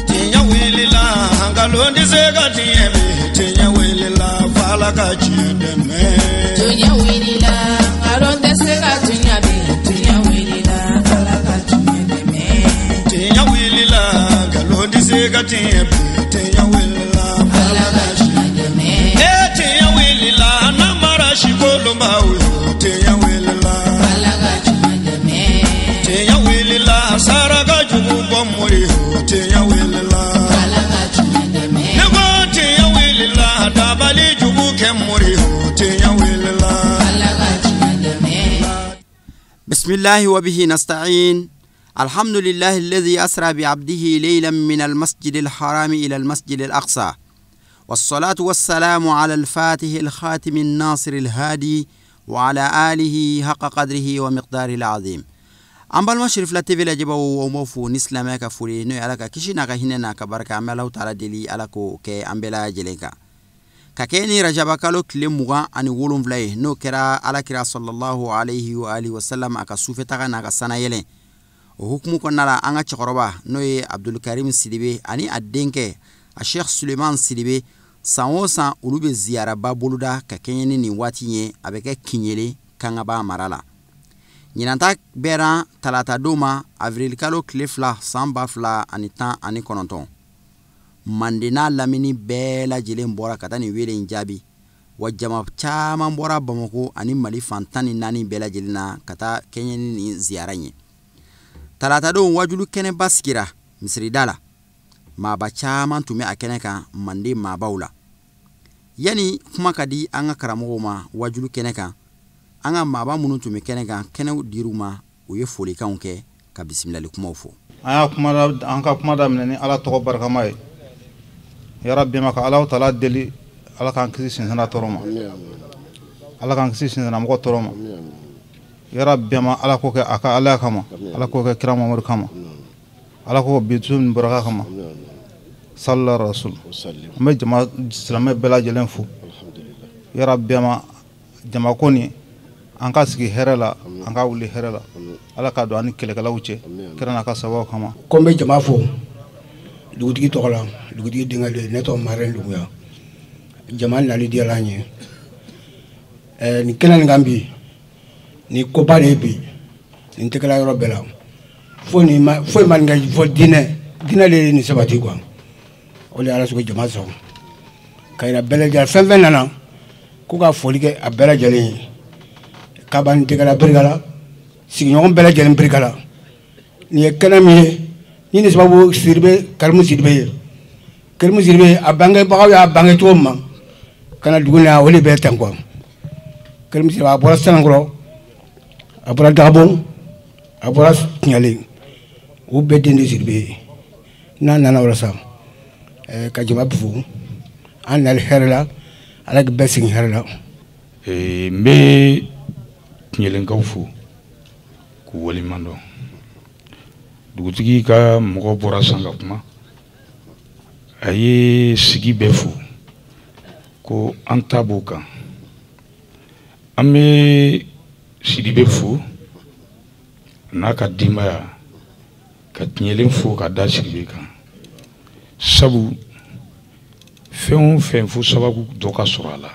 Tinya wilila hangalondi zega tiemi tinya wilila fala kachideme tinya wilila hangalondi zega tiemi tinya wilila fala kachideme tinya wilila hangalondi zega tiemi tinya wilila fala kachideme tinya wilila namara shikolomba uyo tinya wilila fala kachideme tinya wilila saraga jubu bomuri tinya wilila fala kachideme nego tinya wilila dabali jubu kemuri tinya wilila fala kachideme. بسم الله وبه نستعين. الحمد لله الذي أسرى بعبده ليلا من المسجد الحرام إلى المسجد الأقصى، والصلاة والسلام على الفاتح الخاتم الناصر الهادي وعلى آله حق قدره ومقداره العظيم. أمبال مشرف لا تيفي لا جبا وموفو نسلم كفولي نو على كشينا كهيننا كبركة عمله تعالى دلي على كي أمبلا جليكا كاكيني رجب كالو كلموغا أني ولون فلاي نو كرا على كرا صلى الله عليه وآله وسلم أكا سوفتاغا ناغا سانا يلين وحكمو كنالا أنغا تشقربا نوي عبد الكريم السيديبي أني الدينكي الشيخ سليمان السيديبي سانو سان أولوبي زيارة بابولودا كاكيني ني واتيني أبكي كينيلي كانغبا مرالا نينانتاك بيران تلاتا دوما أفريل كالو كليفلا سامبا فلا أني تان أني كونونتون mandina lamini bela jilen bora katani wele injabi wajama chama bora bamako ani mali fantani nani bela jilina kata Kenya ni ziaranye talata do wajulu kene baskira misri dala ma ba chama tume akene ka mande ma baula yani kuma kadi anga karamo ma wajulu kene ka anga ma ba munu tume kene ka kene diruma uye foli kanke ka bismillah kuma ufo aya kuma anka kuma da meneni ala to barka mai يا ربي ما كألاو طلع دلي على كان كسيسين هنا تروما على كان كسيسين هنا مقط تروما يا ربي ما على كوك أكا على كما على كوك كرام أمر كما على كوك بيتون بركة كما صلى الرسول ما جماعة سلامة بلا جلين فو يا ربي ما جماعة كوني أنك سكي هرلا أنك أولي هرلا على كادو أني كله كلا وجه كرنا كسبوا كما كم بجماعة فو dugutigi togola dugutigi dingale neto maren duguya jamal nali dialanye ni kenan ngambi ni ko bare bi ni tekala yoro bela fo man nga fo dina le ni sabati kwa ole ala su jamal so kayra bela jal fen nana ku ka foli ke a bela jale kaban tekala brigala sigi ñoom bela jale brigala ni kenan mi ni sababu sirbe kalmu sirbe abange bagaw ya abange toma kana duguna woli be tanko kalmu sirbe abora sanangro abora gabon abora nyale u be dindi sirbe nana wala sam ka jima fu anal herla ala besing herla mbe nyelen kawfu ku woli mando dugutigi ka mɔgɔ bɔra sanga kuma a ye sigi bɛɛ fo ko an ta b'o kan an bɛ Sidibe fo n'a ka denbaya ka tiɲɛlen fo ka da Sidibe kan sabu fɛn o fɛn fo sababu dɔ ka sɔrɔ a la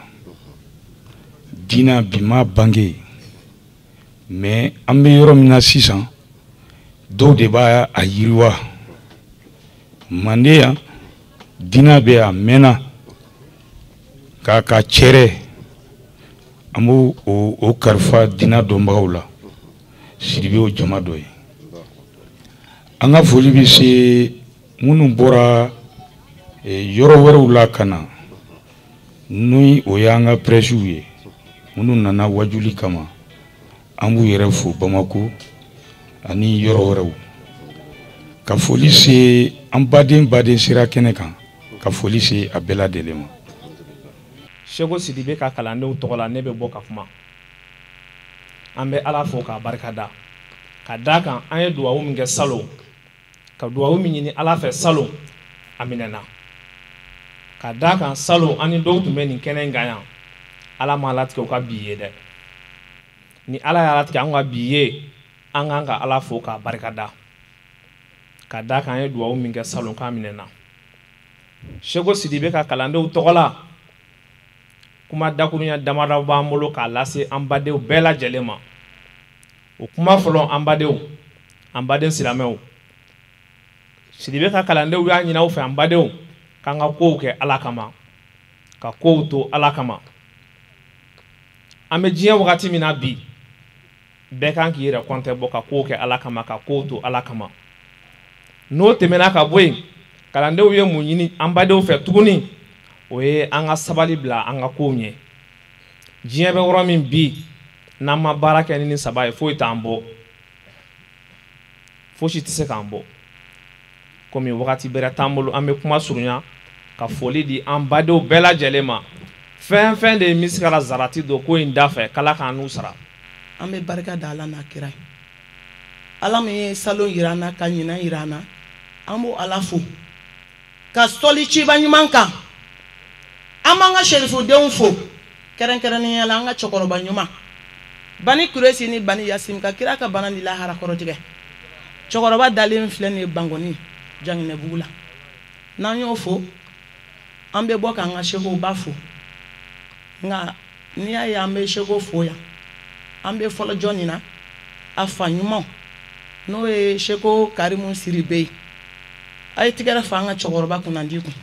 diina bi ma bange mais an bɛ yɔrɔ min na sisan dɔw de b'a a yiriwa mande yan diina bɛ a mɛnna k'a ka cɛrɛ an b'o o kalifa diina dɔnbagaw la Sidibe o jama dɔ ye an ka foli bɛ se minnu bɔra yɔrɔ wɛrɛw la ka na n'o o y'an ka prɛsiw ye minnu nana wajuli kama an b'u yɛrɛ fo Bamako ani yɔrɔ wɛrɛw ka foli se an baden sira kɛnɛ kan ka foli se a bɛɛ lajɛlen ma. Seko Sidibe ka kalandenw tɔgɔ la ne bɛ bɔ ka kuma an bɛ Ala fo k'a barikada ka da kan an ye duwawu min kɛ salon ka duwawu min ɲini Ala fɛ salon a minɛna ka da kan salon ani dɔw tun bɛ nin kɛnɛ in kan yan Ala ma latigɛ u ka bi ye dɛ ni Ala y'a latigɛ an ka bi ye an kan ka Ala fo k'a barikada ka da kan ye duwawu min kɛ salon k'a minɛna Seko Sidibe ka kalandenw tɔgɔ la kuma dakurunya damadɔ b'an bolo k'a lase an badenw bɛɛ lajɛlen ma o kuma fɔlɔ an baden silamɛw Sidibe ka kalandenw y'a ɲini aw fɛ an badenw k'an ka kow kɛ Ala kama ka kow to Ala kama an bɛ diɲɛ wagati min na bi bɛɛ kan k'i yɛrɛ kɔntɛ bɔ ka kow kɛ Ala kama ka kow to Ala kama n'o tɛmɛna ka bɔ yen kalandenw ye mun ɲini an badenw fɛ tuguni o ye an ka sabali bila an ka kow ɲɛ diɲɛ bɛ yɔrɔ min bi n'an ma baara kɛ ni saba ye foyi t'an bɔ fosi tɛ se k'an bɔ komi wagati bɛrɛ t'an bolo an bɛ kuma surunya ka foli di an badenw bɛɛ lajɛlen ma fɛn fɛn de ye misigara zarati don ko in da fɛ k'Ala k'an n'u sara an bɛ barika da Ala n'a kira ye Ala min ye salon yira an na ka ɲinan yira an na an b'o Ala fo ka sɔli ciba ɲuman kan an b'an ka sherifudenw fo kɛrɛnkɛrɛnnenya la an ka cɛkɔrɔba ɲuman Bani Kuresi ni Bani Yasim ka kira ka bana ni lahara kɔrɔtigɛ cɛkɔrɔba dalen filɛ nin ye Bangoni Janginɛbugu la n'an y'o fo an bɛ bɔ k'an ka sekow ba fo nka n'i y'a ye an bɛ seko fo yan an bɛ fɔlɔ jɔn nin na a fa ɲuman n'o ye Seko Karimu Siribe ye a ye tigɛrɛ fa an ka cɛkɔrɔba kunnandi kun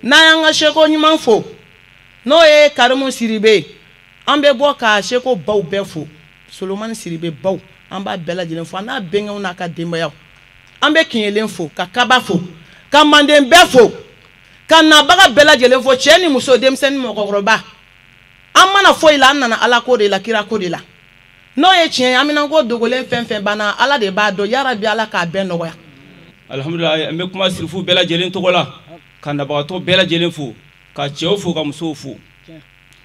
n'an y'an ka seko ɲuman fo n'o ye Karimu Siribe ye an bɛ bɔ ka seko baw bɛɛ fo Solomani Siribe baw an b'a bɛɛ lajɛlen fo a n'a bɛnkɛw n'a ka denbayaw an bɛ Kiɲɛlen fo ka Kaba fo ka Manden bɛɛ fo ka nabaga bɛɛ lajɛlen fo cɛ ni muso denmisɛnnin mɔgɔkɔrɔba an mana foyi la an nana Ala ko de la kira ko de la n'o ye tiɲɛ ye an bɛna ko dogolen fɛn fɛn banna Ala de b'a dɔn yarabi Ala k'a bɛɛ nɔgɔya alhamdulillah an bɛ kuma sirifu bɛɛ lajɛlen tɔgɔ la ka nabagatɔ bɛɛ lajɛlen fo ka cɛw fo ka musow fo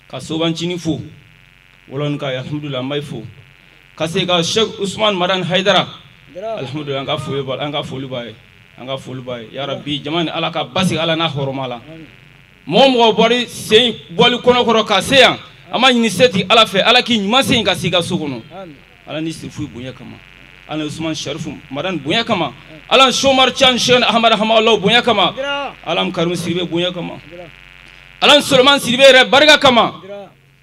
ka sobancinin fo wolon ka alhamdulillah an b'a fo ka se ka Sheikh Usman Madan Haidara alhamdulillah an ka foli b'a ye ya rabbi jama ni Ala ka basigi Ala n'a hɔrɔma la mɔgɔ bɔri sen bɔli kɔnɔkɔrɔ ka se yan an ma ɲini se ti Ala fɛ Ala k'i ɲuman se ka se ka so kɔnɔ Ala ni sirifu bonya kama Ala ni Usman Sharifu Madan bonya kama Ala Shomar Chan Sheikh Ahmad Hamalaw bonya kama Ala Karimu Siribe bonya kama Ala Solomon Siribe yɛrɛ barika kama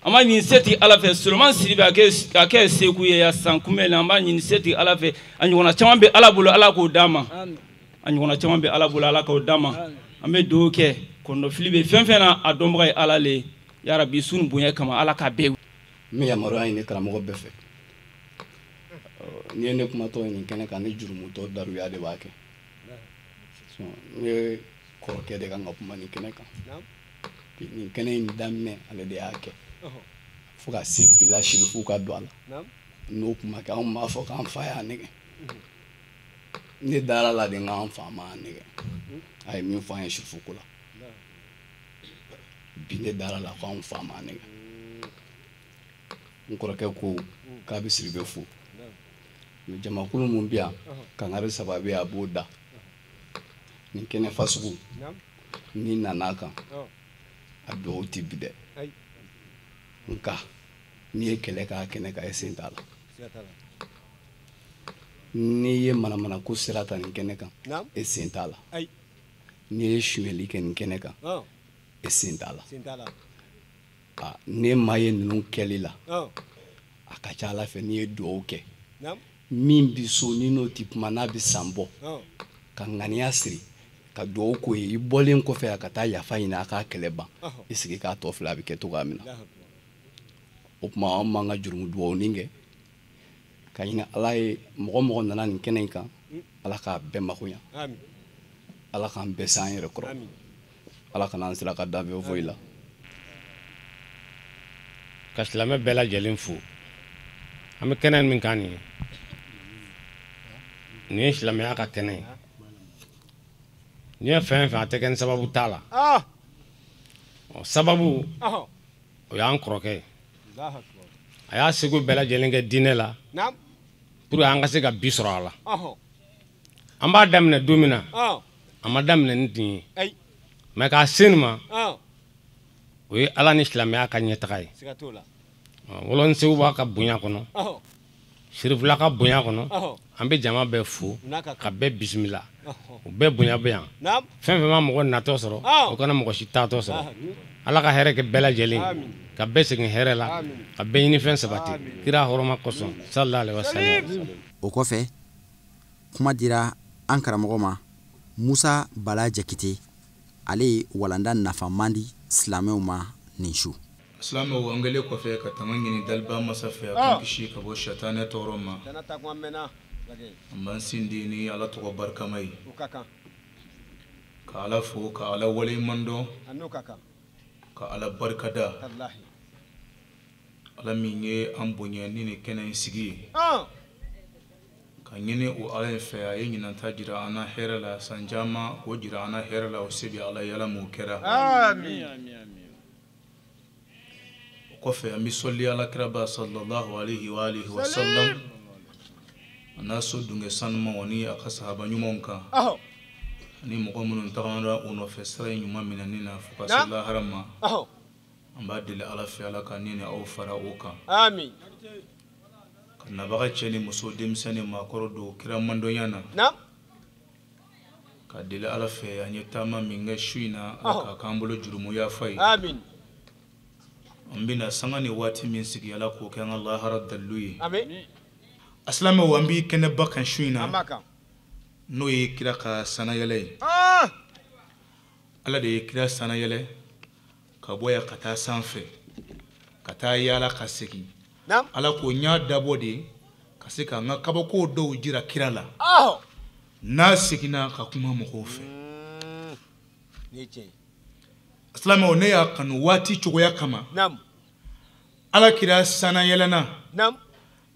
an b'a ɲini se ti Ala fɛ Solomon Siribe a kɛ seku ye ya san kunbɛn la an b'a ɲini se ti Ala fɛ a ɲɔgɔnna caman bɛ Ala bolo Ala k'o d'a ma a ɲɔgɔnna caman bɛ Ala bolo Ala k'o d'a ma an bɛ dugawu kɛ kɔnɔfili bɛ fɛn fɛn na a dɔnbaga ye Ala le ya rabbi sun bonya kama Ala k'a bɛɛ min yamaruya ɲini karamɔgɔ bɛɛ fɛ n'i ye ne kumatɔ nin kɛnɛ kan ne jurumutɔ daruya de b'a kɛ n ye kɔrɔkɛ de kan ka kuma nin kɛnɛ kan nin kɛnɛ in daminɛ ale de y'a kɛ fo ka se bila sherifu ka don a la n'o kuma kɛ anw b'a fɔ k'an fa y'a nɛgɛ ne dara la de k'an fa ma nɛgɛ a ye min fɔ an ye sherifu ko la bi ne dara la k'anw fa ma nɛgɛ n kɔrɔkɛ ko k'a bɛ Siribe fo jamakulu mun bɛ yan kangari saba bɛ yan a b'o da nin kɛnɛ fasugu n'i nana kan a dugawu tɛ bi dɛ nka n'i ye kɛlɛ k'a kɛnɛ kan e sen t'a la n'i ye manamana ko sira ta nin kɛnɛ kan e sen t'a la n'i ye suyɛli kɛ nin kɛnɛ kan e sen t'a la ne maa ye ninnu kɛli la a ka ca Ala fɛ n'i ye dugawu kɛ min bi so ni n'o ti kuma n'a bi san bɔ ka ŋaniya siri ka dugawu k'o ye i bɔlen kɔfɛ a ka taa yafa ɲini a k'a kɛlɛ ban i sigi k'a tɔ filɛ a bɛ kɛ cogoya min na o tuma an b'an ka jurumu dugawunin kɛ ka ɲini Ala ye mɔgɔ mɔgɔ nana nin kɛnɛ in kan Ala k'a bɛɛ makoɲa Ala k'an bɛɛ s'an yɛrɛ kɔrɔ Ala kana an sira ka danfɛn foyi la ka silamɛ bɛɛ lajɛlen fo an bɛ kɛnɛ min kan nin ye silamɛya ka kɛnɛ ye n'i ye fɛn fɛn a tɛ kɛ ni sababu t'a la sababu o y'an kɔrɔkɛ ye a y'a seko bɛɛ lajɛlen kɛ diinɛ la pour que an ka se ka bi sɔrɔ a la an b'a daminɛ don min na a ma daminɛ ni tin ye mais k'a se nin ma o ye Ala ni silamɛya ka ɲɛtaga ye wolon sew b'a ka bonya kɔnɔ Sirifula ka bonya kɔnɔ an bɛ jama bɛɛ fo ka bɛɛ bisimila o bɛɛ bonya bɛ yan fɛn fɛn ma mɔgɔ natɔ sɔrɔ o kana mɔgɔ si taatɔ sɔrɔ ala ka hɛrɛ kɛ bɛɛ lajɛlen ka bɛɛ segin hɛrɛ la ka bɛɛ ɲini fɛn sabati kira hɔrɔma kosɔn sallallahu alaihi wasallam. O kɔfɛ kuma dira an karamɔgɔ ma Musa Bala Jakite, ale ye walanda nafa man di silamɛw ma nin su. Silamɛw an kɛlen kɔfɛ ka tanga ɲini daliba masa fɛ a kan kisi ka bɔ satanɛ tɔɔrɔ ma. An b'an sindi ni ala tɔgɔ barikama ye. Ka ala fo ka ala waleɲuman dɔn ka ala barikada. Ala min ye an bonya ni nin kɛnɛ in sigi ye. Ka ɲini o ala in fɛ a ye ɲinanta jira an na hɛrɛ la san caman o jira an na hɛrɛ la o se bɛ ala ye ala m'o kɛra. O kɔfɛ an bɛ sɔli alakiraba sallallahu alaihi wa alihi wa sallam a n'a so dunkɛ sanumanw ni a ka sahaba ɲumanw kan ani mɔgɔ minnu tagara o nɔfɛ sira ɲuman minɛni na fo ka se lahara ma. An b'a deli ala fɛ ala ka ni aw fara o kan. Ka nabaga cɛ ni muso denmisɛnnin maakɔrɔ don kira mandɔnya na. Ka deli ala fɛ an ye taama min kɛ su in na ala k'a k'an bolo jurumuya fa ye. An bɛna sanga ni waati min sigi ala k'o kɛ an ka lahara dalilu ye. Asilamɛw an b'i kɛnɛba kan su in na n'o ye kira ka sanayɛlɛ ye. Ala de ye kira sanayɛlɛ ka bɔ yan ka taa sanfɛ ka taa yaala ka segin. Ala ko ɲa dabɔ de ka se ka n ka kabako dɔw jira kira la n'a seginna ka kuma mɔgɔw fɛ. Silamɛw ne y'a kanu waati cogoya kama ala kira sana yɛlɛna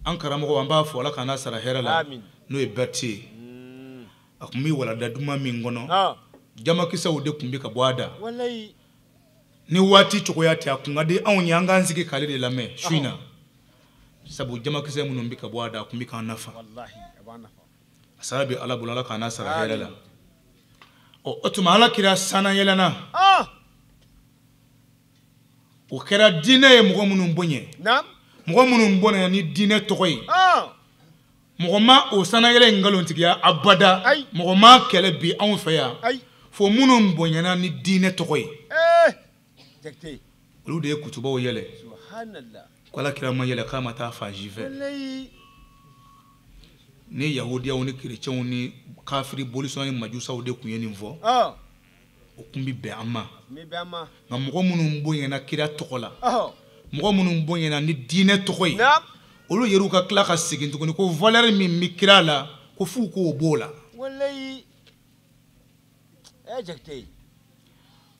an karamɔgɔ an b'a fɔ ala k'an n'a sara hɛrɛ la n'o ye Berti ye a tun bɛ walanda duman min kɔnɔ jamakisɛw de tun bɛ ka bɔ a da ni waati cogoya tɛ a kun ka di anw ye an k'an sigi k'ale de lamɛn su in na. Sabu jamakisɛ minnu bɛ ka bɔ a da a kun bɛ k'an nafa a sara bɛ ala bolo ala k'an n'a sara hɛrɛ la. O tuma ala kira sana yɛlɛna o kɛra diinɛ ye mɔgɔ minnu bonya mɔgɔ minnu bonya ni diinɛ tɔgɔ ye mɔgɔ ma o sana yɛlɛ in nkalontigiya abada mɔgɔ ma kɛlɛ bi anw fɛ yan fo minnu bonyana ni diinɛ tɔgɔ ye olu de ye kutubaw yɛlɛ ko ala kira ma yɛlɛ k'a ma taa fansi fɛ ni yahudiyaw ni kerecɛnw ni kafiri bolisɔn ni majusaw de tun ye nin fɔ o tun bɛ bɛn an ma nka mɔgɔ minnu bonyana kira tɔgɔ la mɔgɔ minnu bonyana ni diinɛ tɔgɔ ye olu yɛrɛw ka tila ka segin tuguni ko valeur min bɛ kira la ko f'u k'o b'o la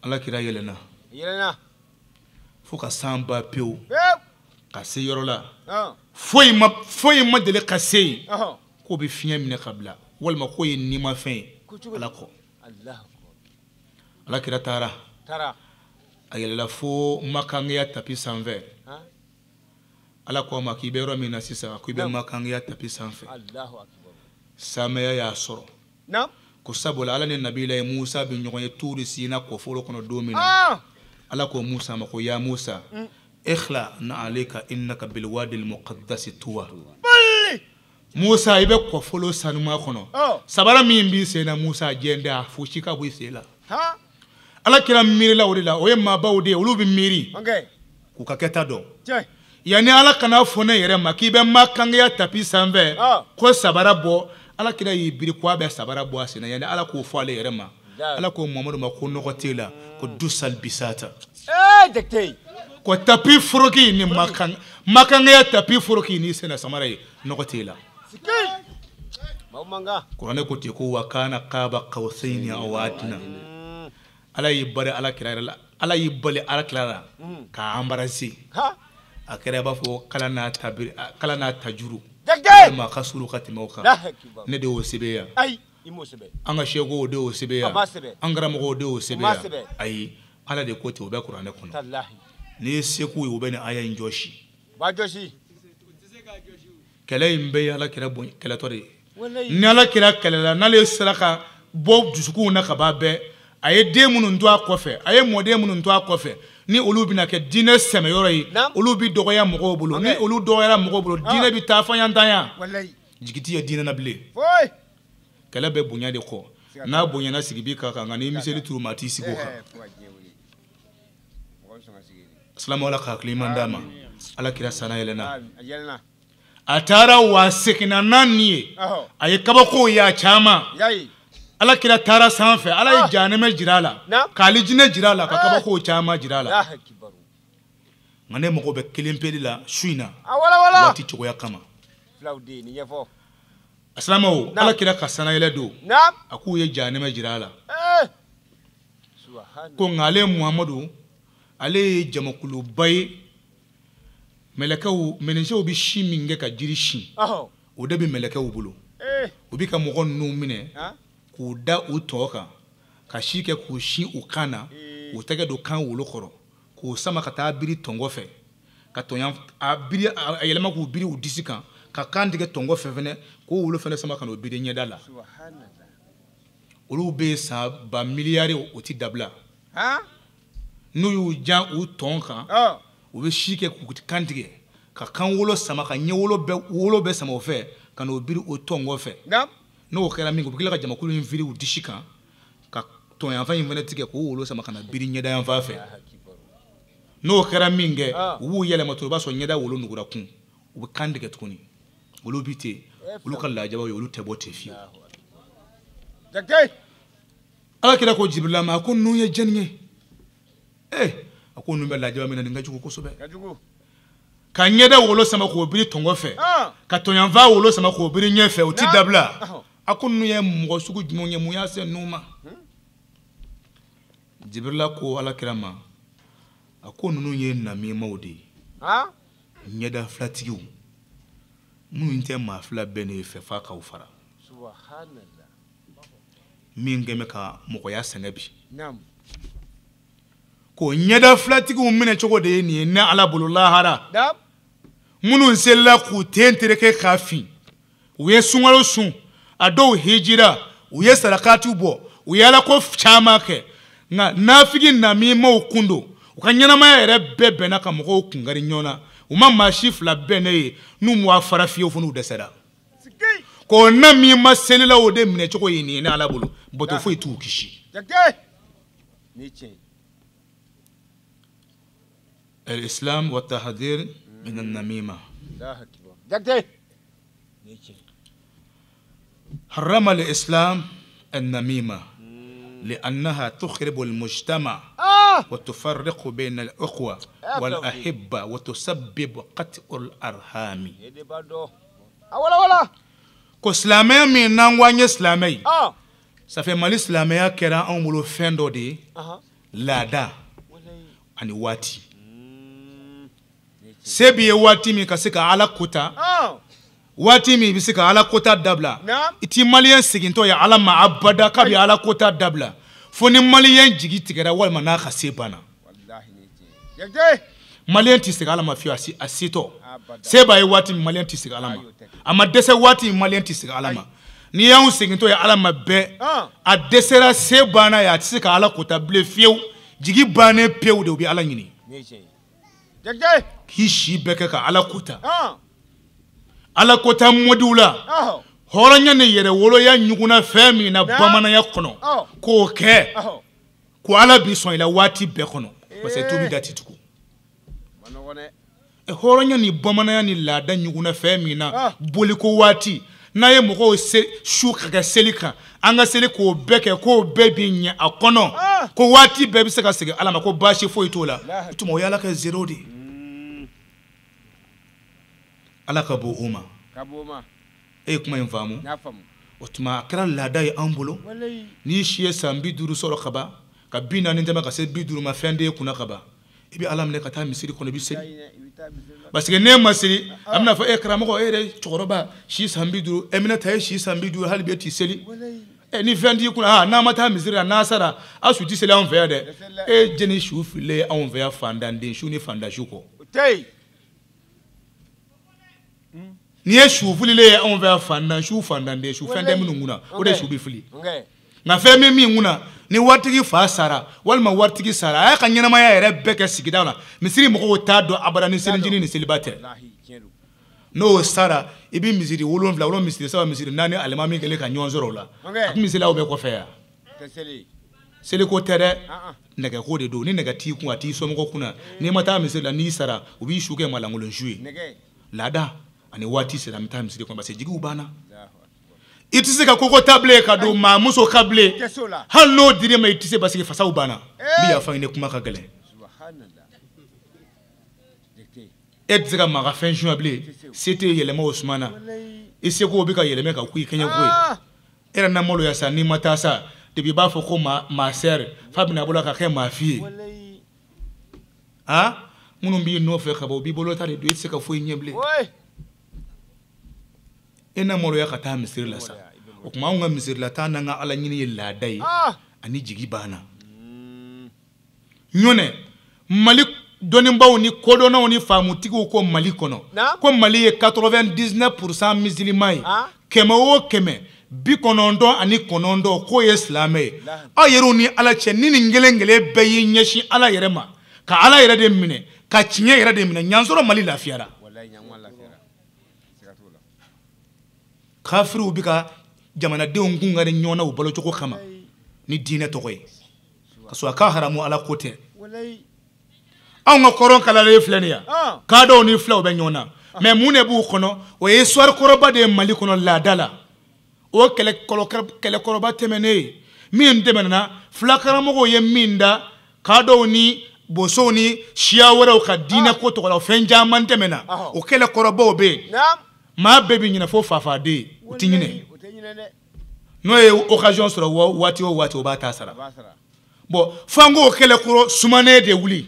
ala kira yɛlɛna fo ka san ba pewu ka se yɔrɔ la foyi ma deli ka se yen k'o bɛ fiɲɛ minɛ ka bila walima k'o ye nimafɛn ye ala kɔ ala kira taara a yɛlɛla fo makangaya tapi sanfɛ ala ko ma k'i bɛ yɔrɔ min na sisan ko i bɛ makangaya tapi sanfɛ samaya y'a sɔrɔ ko sabula ala ni nabila ye Musa bɛ ɲɔgɔn ye tuuri Sina kɔforo kɔnɔ don min na ala ko Musa ma ko ya Musa ikhla na alayka innaka bil wadi al muqaddas tuwa Musa i bɛ kɔfolo sanuma kɔnɔ sabara min b'i sen na Musa jɛnde a fosi ka bɔ i sen la ala kira miirila o de la o ye maabaw de ye olu bɛ miiri k'u ka kɛta dɔn yanni ala kana fɔ ne yɛrɛ ma k'i bɛ makangaya tapi sanfɛ ko sabara bɔ ala kira y'i biri ko a bɛ sabara bɔ a sen na yanni ala k'o fɔ ale yɛrɛ ma ala ko Mamadu ma ko nɔgɔ t'e la ko dusal bisata ko tapi foroki ni makangaya tapi foroki ni sen na samara ye nɔgɔ t'e la kuranɛ ko ten ko wa kana qaba qawsaini aw adna ala y'i bali ala kira la ala y'i bali ala kira la ka embarasser a kɛra b'a fɔ kala n'a tajuru ma ka suru ka tɛmɛ o kan ne de y'o sɛbɛya an ka sɛkow de y'o sɛbɛya an karamɔgɔw de y'o sɛbɛya ayi ala de ko ten o bɛ kuranɛ kɔnɔ n'i ye seko ye o bɛ ni aya in jɔsi kɛlɛ in bɛɛ ye ala kira kɛlɛtɔ de ye ni ala kira kɛlɛla n'ale sera ka bɔ dusukunw na ka b'a bɛɛ a ye den minnu to a kɔfɛ a ye mɔden minnu to a kɔfɛ ni olu bɛna kɛ diinɛ sɛmɛyɔrɔ ye olu bɛ dɔgɔya mɔgɔw bolo ni olu dɔgɔyara mɔgɔw bolo diinɛ bɛ taa fanyantanya jigi tɛ ye diinɛ na bilen kɛlɛ bɛ bonya de kɔ n'a bonyana sigi bi kan nka ni miseli turu maa t'i sigi o kan silamɛw Ala ka hakili ɲuman d'a ma Ala kira sanna yɛlɛnna a taara wa seginna n'a nin ye a ye kabakow ye a caman Ala kira taara sanfɛ Ala ye jahanɛmɛ jira a la k'ale jinɛ jira a la ka kabakow caman jira a la nka ne mago bɛ kelen peli la su in na waati cogoya kama silamɛw Ala kira ka sanna yɛlɛ don a k'u ye jahanɛmɛ jira a la ko nka ale Muhamadu ale ye jamakuluba ye mɛlɛkɛw bɛ si min kɛ ka jiri si o de bɛ mɛlɛkɛw bolo u bɛ ka mɔgɔ ninnu minɛ k'u da u tɔ kan ka si kɛ k'u si u kan na u tɛgɛ don kan wolo kɔrɔ k'u sama ka taa biri tɔngɔ fɛ ka tɔɲan a yɛlɛma k'u biri u disi kan ka kan tigɛ tɔngɔ fɛ fɛnɛ k'u wolo fɛnɛ sama ka n'o biri ɲɛda la olu bɛ san ba miliyari o ti dabila n'u y'u jan u tɔn kan u bɛ si kɛ k'u kan tigɛ ka kan wolo sama ka ɲɛ wolo bɛɛ sama o fɛ ka n'o biri o tɔngɔ fɛ n'o kɛra min u bɛ tila ka jamakulu in firi u disi kan ka tɔnyanfan in fɛnɛ tigɛ k'o wolo sama ka na biri ɲɛda yanfan fɛ n'o kɛra min kɛ u b'u yɛlɛma to i b'a sɔrɔ ɲɛda wolo nugura kun u bɛ kan tigɛ tuguni olu bi ten olu ka lajabaw ye olu tɛ bɔ ten fiyewu Ala kira ko Jibrila ma a ko ninnu ye jɔnni ye a ko ninnu bɛ lajaba min na nin ka jugu kosɛbɛ ka ɲɛda wolo sama k'o biri tɔngɔ fɛ ka tɔɲanfan wolo sama k'o biri ɲɛfɛ o ti dabila a ko ninnu ye mɔgɔ sugu jumɛnw ye mun y'a se ninnu ma Jibrila ko Ala kira ma a ko ninnu ye namimaw de ye ɲɛda filatigiw minnu tɛ maa fila bɛɛ ne fɛ f'a k'aw fara min kɛmɛ ka mɔgɔya sɛnɛ bi ko ɲɛda filatigiw minɛ cogo de ye nin ye ne Ala bolo lahara minnu selila k'u ten tereke k'a fin u ye sunkalo sun a dɔw hijira u ye sarakatiw bɔ u ye Ala ko caman kɛ nka nafigi namimaw kun don u ka ɲɛnamaya yɛrɛ bɛɛ bɛnna ka mɔgɔw kungari ɲɔgɔn na u ma maa si fila bɛɛ ne ye n'u m'u fara fiyewu fo n'u dɛsɛra ko na min ma selila o de minɛ cogo ye nin ye ne Ala bolo bato foyi t'u kisi الإسلام والتحذير من النميمة حرم الإسلام النميمة لأنها تخرب المجتمع وتفرق بين الأخوة والأحبة وتسبب قطع الأرحام كسلامي من نواني سلامي سافي مالي سلامي كرا أمولو فندو دي لادا أني واتي sebi wati mi ka se ka Ala kota wati mi bi se ka Ala kota dabla iti malien siginto ya Ala ma abada ka bi Ala kota dabla fo ni malien jigi tigera walma na ka se bana malien ti se ka Ala ma fi asito seba ye wati mi malien ti se ka Ala ma ama dese wati mi malien ti se ka Ala ma ni yan siginto ya Ala ma be a desera se bana ya ti se ka Ala kota ble fieu jigi bane peu de bi Ala nyini kishi bɛkɛ ka Ala kota Ala kota modula hɔrɔnya ne yɛrɛ woloya ɲuguna fɛn min na bamananya kɔnɔ k'o kɛ ko Ala bi sɔn ila waati bɛɛ kɔnɔ parce que tobi dati tugu hɔrɔnya ni bamananya ni laada ɲuguna fɛn min na boliko waati n'a ye mɔgɔw su ka kɛ seli kan an ka seli k'o bɛɛ kɛ k'o bɛɛ bi ɲɛ a kɔnɔ ko waati bɛɛ bɛ se ka segin Ala ma ko baasi foyi t'o la tuma o ye Ala ka zéro de Ala ka bɔ o ma e ye kuma in faamu o tuma a kɛra laada ye an bolo n'i si ye san 50 sɔrɔ ka ban ka 40 tɛmɛ ka se 50 ma fɛn de kunna ka ban i bɛ Ala minɛ ka taa misiri kɔnɔ i bɛ seli parce que ne ma seli a bɛna fɔ e karamɔgɔ e yɛrɛ cɛkɔrɔba si san 50 e minɛ ta e si san 50 hali bi e t'i seli ni fɛn t'i kunna n'a ma taa misiri la n'a sara a su t'i seli anw fɛ yan dɛ e jɛni su fililen anw fɛ yan fandanden su ni fanda su kɔ ni ye su fililen ye anw fɛ yan fandan su fandanden su fɛn tɛ minnu kunna o de su bɛ fili nka fɛn min kunna ni waritigi fa sara walima waritigi sara a y'a ka ɲɛnamaya yɛrɛ bɛɛ kɛ sigida la misiri mɔgɔw t'a dɔn abada ni selinjini ni seliba tɛ n'o sara i bɛ misiri 7 walima misiri 3 misiri 4 alimami kɛlen ka ɲɔgɔn sɔrɔ o la a tun misirilaw bɛ kɔfɛ yan seliko tɛ dɛ nɛgɛko de don ni nɛgɛ t'i kun a t'i somɔgɔ kunna n'i ma taa misiri la n'i sara u b'i su kɛ malangolon su ye laada ani waati sera an bɛ taa misiri kɔnɔ parce que jigiw banna i tɛ se ka koko ta bilen ka don maa muso ka bilen hali n'o dir'e ma i tɛ se parce que fasaw banna n bɛ yafa ɲini kuma ka gɛlɛn e tɛ se ka maa ka fɛn suɲɛ bilen se tɛ yɛlɛma o suma na i seko bɛ ka yɛlɛmɛ ka ku i kɛɲɛ ko ye e yɛrɛ na maloya sa n'i ma taa sa depuis i b'a fɔ ko maa sɛri f'a bɛna bolo ka kɛ maa fi ye minnu b'i nɔfɛ ka bɔ u b'i bolo ta de don i tɛ se ka foyi ɲɛ bilen e na maloya ka taa misiri la sa o tuma anw ka misiri la taa n'an ka ala ɲini ye laada ye ani jigi banna ɲɔnɛ mali dɔnnibaw ni kodɔnnaw ni faamutigiw ko mali kɔnɔ ko mali ye 99% musulman ye 100 99 k'o ye silamɛ ye aw yɛrɛw ni ala cɛ ni nin kelen kelen bɛɛ y'i ɲɛsin ala yɛrɛ ma ka ala yɛrɛ de minɛ ka tiɲɛ yɛrɛ de minɛ ɲansɔrɔ mali lafiyara kafiriw bɛ ka jamanadenw kungari ɲɔgɔn na u balocogo kama ni diinɛ tɔgɔ ye ka sɔrɔ a ka haramu ala ko tɛ anw ka kɔrɔn kalalen filɛ nin yan kaadɔw ni filaw bɛ ɲɔgɔn na mais mun de b'u kɔnɔ o ye histoire kɔrɔba de ye mali kɔnɔ laada la o kɛlɛkɔrɔba tɛmɛnen ye min tɛmɛna filakaramɔgɔw ye min da kaadɔw ni bosow ni siya wɛrɛw ka diinɛ ko tɔgɔ la fɛn caman tɛmɛna o kɛlɛkɔrɔbaw bɛ yen maa bɛɛ bɛ ɲinɛ fo fafaden u tɛ ɲinɛ n'o ye occasion sɔrɔ waati o waati o b'a ta sara bon f'an k'o kɛlɛkɔrɔ sumanen de wuli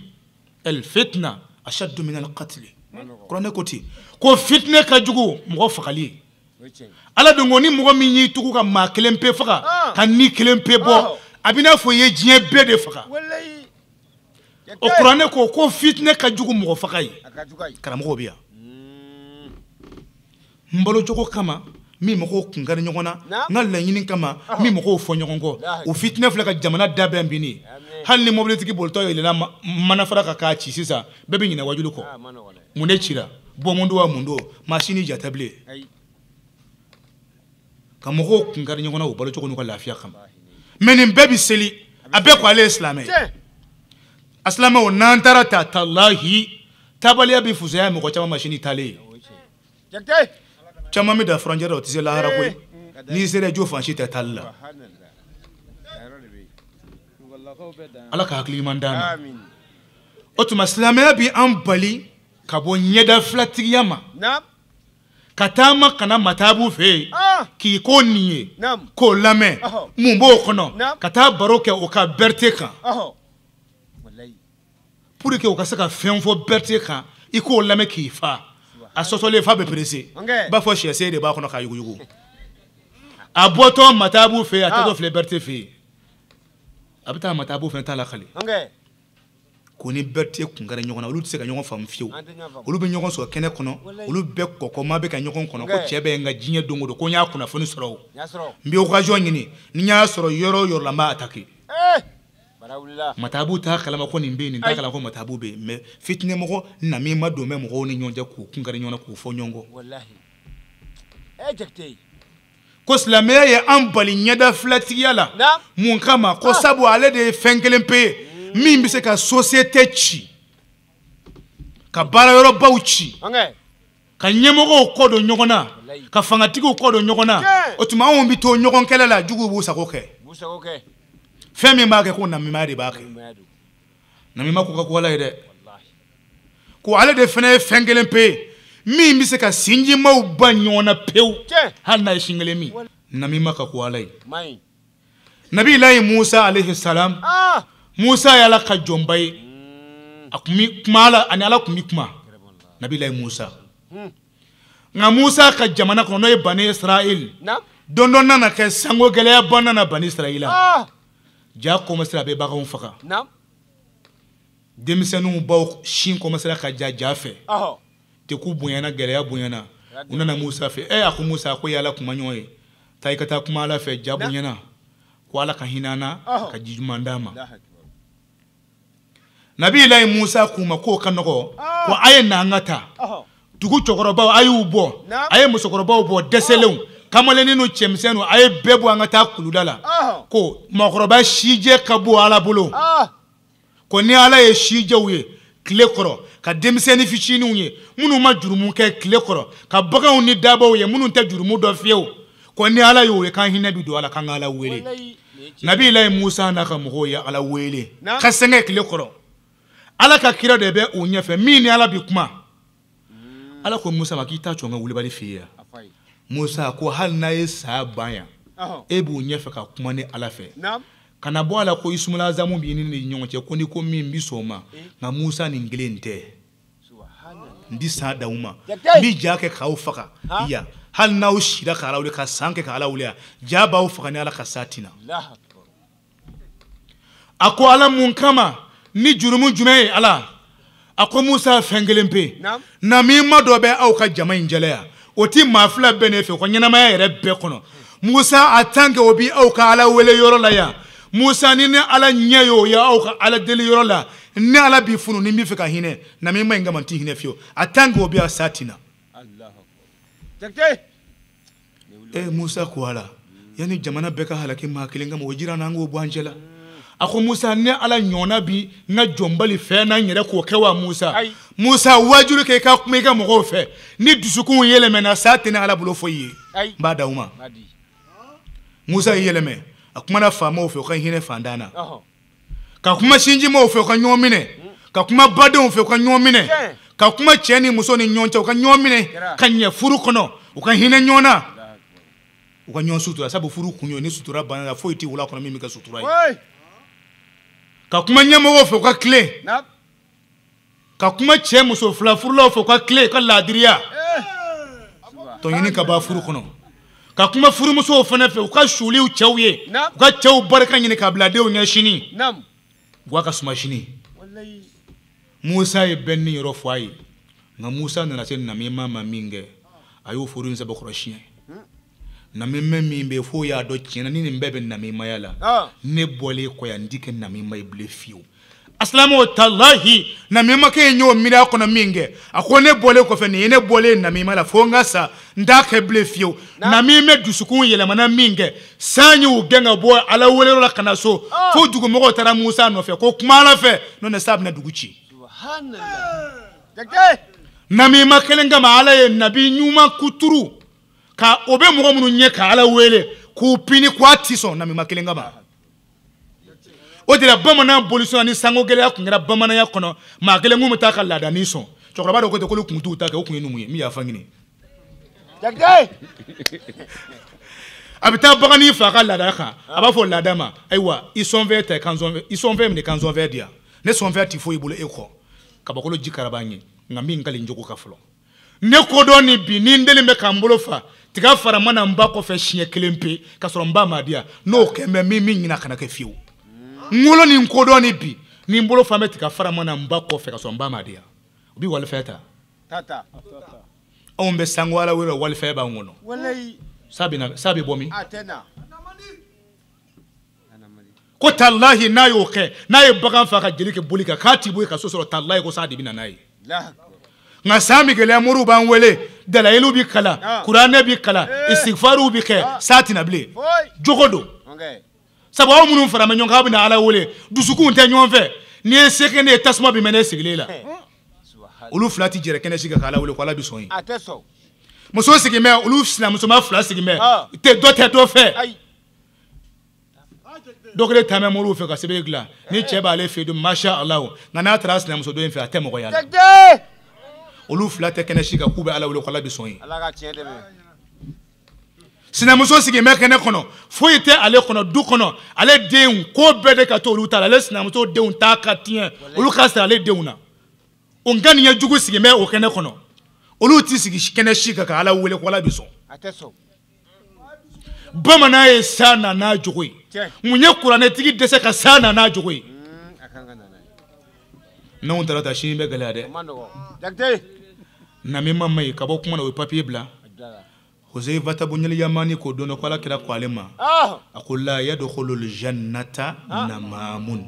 el fitna ashaddu min al qatl kuranɛ ko ten ko fitinɛ ka jugu mɔgɔ fagali ye ala dun ko ni mɔgɔ min y'i tugu ka maa kelen pe faga ka ni kelen pe bɔ a bɛ n'a fɔ i ye diɲɛ bɛɛ de faga o kuranɛ ko fitinɛ ka jugu mɔgɔ faga ye karamɔgɔw bɛ yan n balo jogo kama min mɔgɔw kunkari ɲɔgɔn na n ka laɲini kama min mɔgɔw fɔ ɲɔgɔn kɔ o fitinɛ filɛ ka jamana da bɛɛ binni hali ni mobilitigi bolitɔ yɛlɛnna manafara ka k'a ci sisan bɛɛ bɛ ɲinɛ wajulu kɔ mun de cira bɔnmun don wa mun don maa si ni jata bilen ka mɔgɔw kunkari ɲɔgɔn na o balo cogo n'u ka lafiya kama mais nin bɛɛ bɛ seli a bɛɛ ko ale ye silamɛ ye a silamɛw n'an taara ta talahi tabaliya bɛ fusaya mɔgɔ caman ma sini taalen ye caman bɛ da furancɛ la o tɛ se lahara koyi n'i sera jo fan si tɛ taali la ala ka hakili ɲuman d'an ma o tuma silamɛya bɛ an bali ka bɔ ɲɛda filatigiya ma ka taama kana mataabu fɛ yen k'i ko nin ye k'o lamɛn mun b'o kɔnɔ ka taa baro kɛ o ka berete kan pour que o ka se ka fɛn fɔ berete kan i k'o lamɛn k'i fa a sɔsɔlen fa bɛ perese b'a fɔ siyɛsen de b'a kɔnɔ k'a yuguyugu a bɔtɔ mataabu fɛ yen a taatɔ filɛ berete fɛ yen a bɛ taa mataabu fɛ t'a la kali ko ni berete kunkari ɲɔgɔn na olu tɛ se ka ɲɔgɔn faamu fiyewu olu bɛ ɲɔgɔn sɔrɔ kɛnɛ kɔnɔ olu bɛɛ kɔkɔma bɛ ka ɲɔgɔn kɔnɔ ko cɛ bɛ n ka diɲɛ don o don ko n y'a kunnafoni sɔrɔ o n bɛ occasion ɲini ni n y'a sɔrɔ yɔrɔ o yɔrɔ la n b'a attaquer mataabu t'a kalama ko nin bɛ yen nin t'a kalama ko mataabu bɛ yen mais fitinɛ mɔgɔ nami ma don bɛ mɔgɔw ni ɲɔgɔn cɛ k'u kunkari ɲɔgɔn na k'u fɔ ɲɔgɔn kɔ ko silamɛya ye an bali ɲɛda filatigiya la mun kama ko sabu ale de ye fɛn kelen pe ye min bɛ se ka société ci ka baarayɔrɔbaw ci ka ɲɛmɔgɔw kɔ don ɲɔgɔn na ka fangatigiw kɔ don ɲɔgɔn na o tuma anw bɛ to ɲɔgɔn kɛlɛ la juguw b'u sago kɛ fɛn min b'a kɛ ko namimaya de b'a kɛ namima ko ka ko ala ye dɛ ko ale de fana ye fɛn kelen pe ye min bɛ se ka sinjimaw ba ɲɔgɔn na pewu hali n'a ye sin kelen min namima ka ko ala ye nabiyilayi musa alayhi salam musa ye ala ka jɔnba ye a tun bɛ kuma ala ani ala tun bɛ kuma nabiyilayi musa nka musa ka jamana kɔnɔ n'o ye bani israel don dɔ nana kɛ sango gɛlɛya ba nana bani israel la ja kɔmasera a bɛ baganw faga denmisɛnninw baw sin kɔmasera ka ja fɛ teku bonyana gɛlɛya bonyana u nana musa fɛ a ko musa ko ye ala kuma ɲɔgɔn ye taa i ka taa kuma ala fɛ ja bonyana ko ala ka hinana ka jijumandama nabi ilai Musa kuma ko kanogo ko aye nangata dugu chokoroba ayu bo aye musokoroba bo deselew kamaleni no chemsenu aye bebo angata kuludala ko makoroba shije kabu ala bolo ko ni ala ye shije uye kile koro ka demseni fichini uye munu ma jurumu ke kile koro ka baga uni daba uye munu te jurumu do fiyo ko ni ala yo kan hinne du ala kan ala wele nabi ilai Musa na ka mo ya ala wele ka senge kile koro ala ka kira de be o nyefe mini ala bi kuma ala ko Musa makita chonga wule bali fiya Musa ko hal na yesa banya ebu nyefe ka kuma ni ala fe kana bo ala ko ismula zamu bi ni nyonche ko ni ko min bi soma na Musa ni ngelente ndi sa dauma bi jake ka ufaka iya hal na ushira ka ala wule ka sanke ka ala wule jaba ufaka ni ala ka satina ako ala mun kama ni jurumu jume ala ako Musa fengelempe na mi madobe au ka jama injeleya oti mafla benefe ko nyana ma yere be kono Musa atange obi au ka ala wele yoro la ya Musa ni ne ala nyeyo ya au ka ala deli yoro la ni ala bi funu ni mi fika hine na mi mainga manti hine fio atange obi asatina Allah jakte Musa ko ala yani jamana beka halaki ma kilinga mo jira nango bwanjela ako Musa ne ala nyona bi na jombali fe na nyere ko kewa Musa Musa wajuru ke ka kuma ga mo fe ni dusukun yeleme na satene ala bulo foyi ba da uma Musa yeleme akuma na fama o fe kan hine fandana ka kuma shinji mo fe kan nyomine ka kuma bade o fe kan nyomine ka kuma cheni muso ni nyoncha kan nyomine kan nye furu kono o kan hine nyona o kan nyon sutura sabu furu kunyo ni sutura bana foyi ti wala kono mimi ka sutura ka kuma nyama wo fo ka clé ka kuma che muso fla furlo fo ka clé ka ladiriya to yini ka ba furu kono ka kuma furu muso fo na fe ka shuli u chawye ka chaw barka yini ka blade o nyashini gwa ka suma shini wallahi Musa e benni yoro fwai nga Musa na sen na mi mama minge ayo furu nza bakoro shien na memme mimbe fo ya do chena ni mbebe na mi mayala ne bole ko ya ndike na mi may blefio assalamu tallahi na mi make nyo mira ko na minge akone bole ko fe ne bole na mi mala fo ngasa ndake blefio na mi me dusukun yele mana minge sanyu genga bo ala wolero la kana so fo dugo mo ko tara Musa no fe ko kuma la fe no ne sab na duguchi subhanallah dake na mi makelenga ma ala ye nabi nyuma kuturu ka obe mo munu nye ka ala wele ku pini kwa tiso na mi makelenga ba o dira bamana boluso ni sango gele akungera bamana ya kono makelengu mutaka lada ni so chokora ba ko to ko kuntu utaka okunu mu mi ya fangini jagde abita bagani fa ka lada ka aba fo lada ma aiwa isonvete kanzonve isonve mi kanzonve dia ne sonvete fo ibule eko kabakolo jikara banyi ngambi ngali njoko ka flo ne kodoni bi ni ndele me kambolo fa tiga fara mana mbako fe shie kelempe ka so mba madia no kembe mimi nyina kana ke fiu ngolo ni nkodoni bi ni mbolo fa me tiga fara mana mbako fe ka so mba madia obi wal feta tata ombe sangwala wero wal fe ba ngono wallahi sabi bomi atena ko tallahi nayo ke nayo bagan fa ka jelike bulika kati boy ka so so tallahi ko sadi bina nayi la nga sami gele amuru ban wele dalailu bi kala qur'ane bi kala istighfaru bi ke satina ble jogodo sabaw munun fara menyon ka bina ala wele dusuku nte nyon fe ni seke ne tasma bi mene siglela ulu flati jere kene siga kala wele kwala bi soyin ateso muso sigi me ulu islam so ma fla sigi me te do fe dokle tame muru fe ka sebegla ni cheba le fe do masha Allah ngana tras na muso do en fe atemo ko yalla olu flate kene shika kube ala wele kwala bisoyi ala ga tiende me sina muso sigi me kene kono foyite ale kono du kono ale deun ko bede ka to olu tala ale sina muso deun ta ka tien olu ka sa ale deuna ongani ya jugu sigi me o kene kono olu ti sigi kene shika ka ala wele kwala biso ateso bamana e sana na jugui munye kurane tigi dese ka sana na jugui akanga na non tara ta shi be galade na mi mamma yi kabo kuma na we papier bla Huzaifata bunyal yamani ko dono ko ala kira ko alema aqul la yadkhulul jannata namamun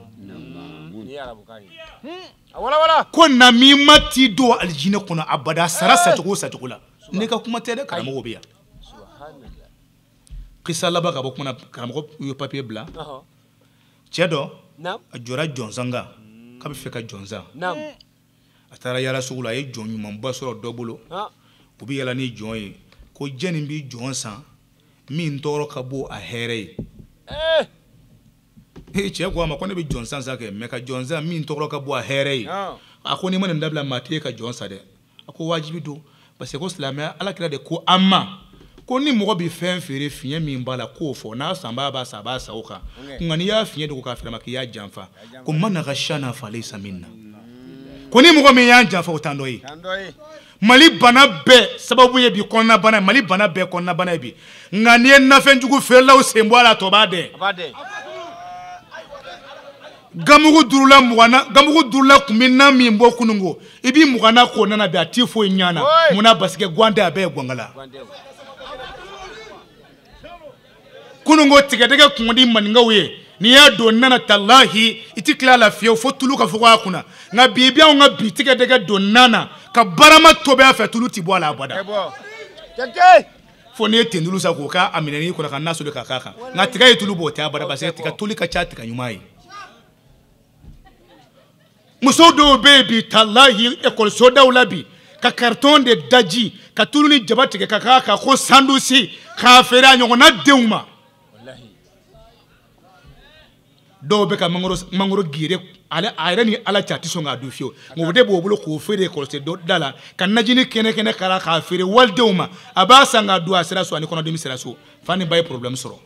wala ko namimati do aljina kuna abada sarasa to la ne ka kuma tede karamo go biya qissa laba ka bokuna karamo ko yo papier blanc cedo ajora jonzanga kabe feka jonza atara yala sugula ye jon nyuma basoro dobulo ubi yala ni jon ko jeni bi jon san min toro ka bo a here che ko ma ko ne bi jon san sa ke me ka jon san min toro ka bo a here ako ni man ndabla mate ka jon sa de ako wajibi do parce que islamia ala kira de ko amma ko ni mo bi fen fere fiye min bala ko fo na samba ba sa oka ngani ya fiye de ko ka fere makiya janfa ko man gashana fa laysa minna ko ni mo mi ya janfa utandoyi mali bana be sababu ye bi konna bana mali bana be konna bana bi ngani na fenjugu fela o sembo ala to bade gamugu durula kumina mi mbo kunungo ibi mugana ko nana be atifo nyana muna basike gwande abe gwangala kunungo tigedege kundi maninga we ni ya do nana tallahi itikla la fiyo fo tulu ka fuwa kuna nga bibia nga bitigedege do nana ka barama tobe afa tulu tibo ala abada fo ne tendulu sa ko ka aminani ko na naso de kaka nga tiga tulu bo ta abada base tika tuli ka chati ka nyumai muso do baby tallahi ekol soda ulabi ka carton de daji ka tulu ni jabati ka kaka ko sandusi ka fera nyona deuma do be ka mangoro gire ala ayrani ala chati songa do fio mo de bo bulo ko fere ko se do dala kan najini kene kala ka fere waldeuma abasa nga do asira so ani kono do misira so fani bay problem soro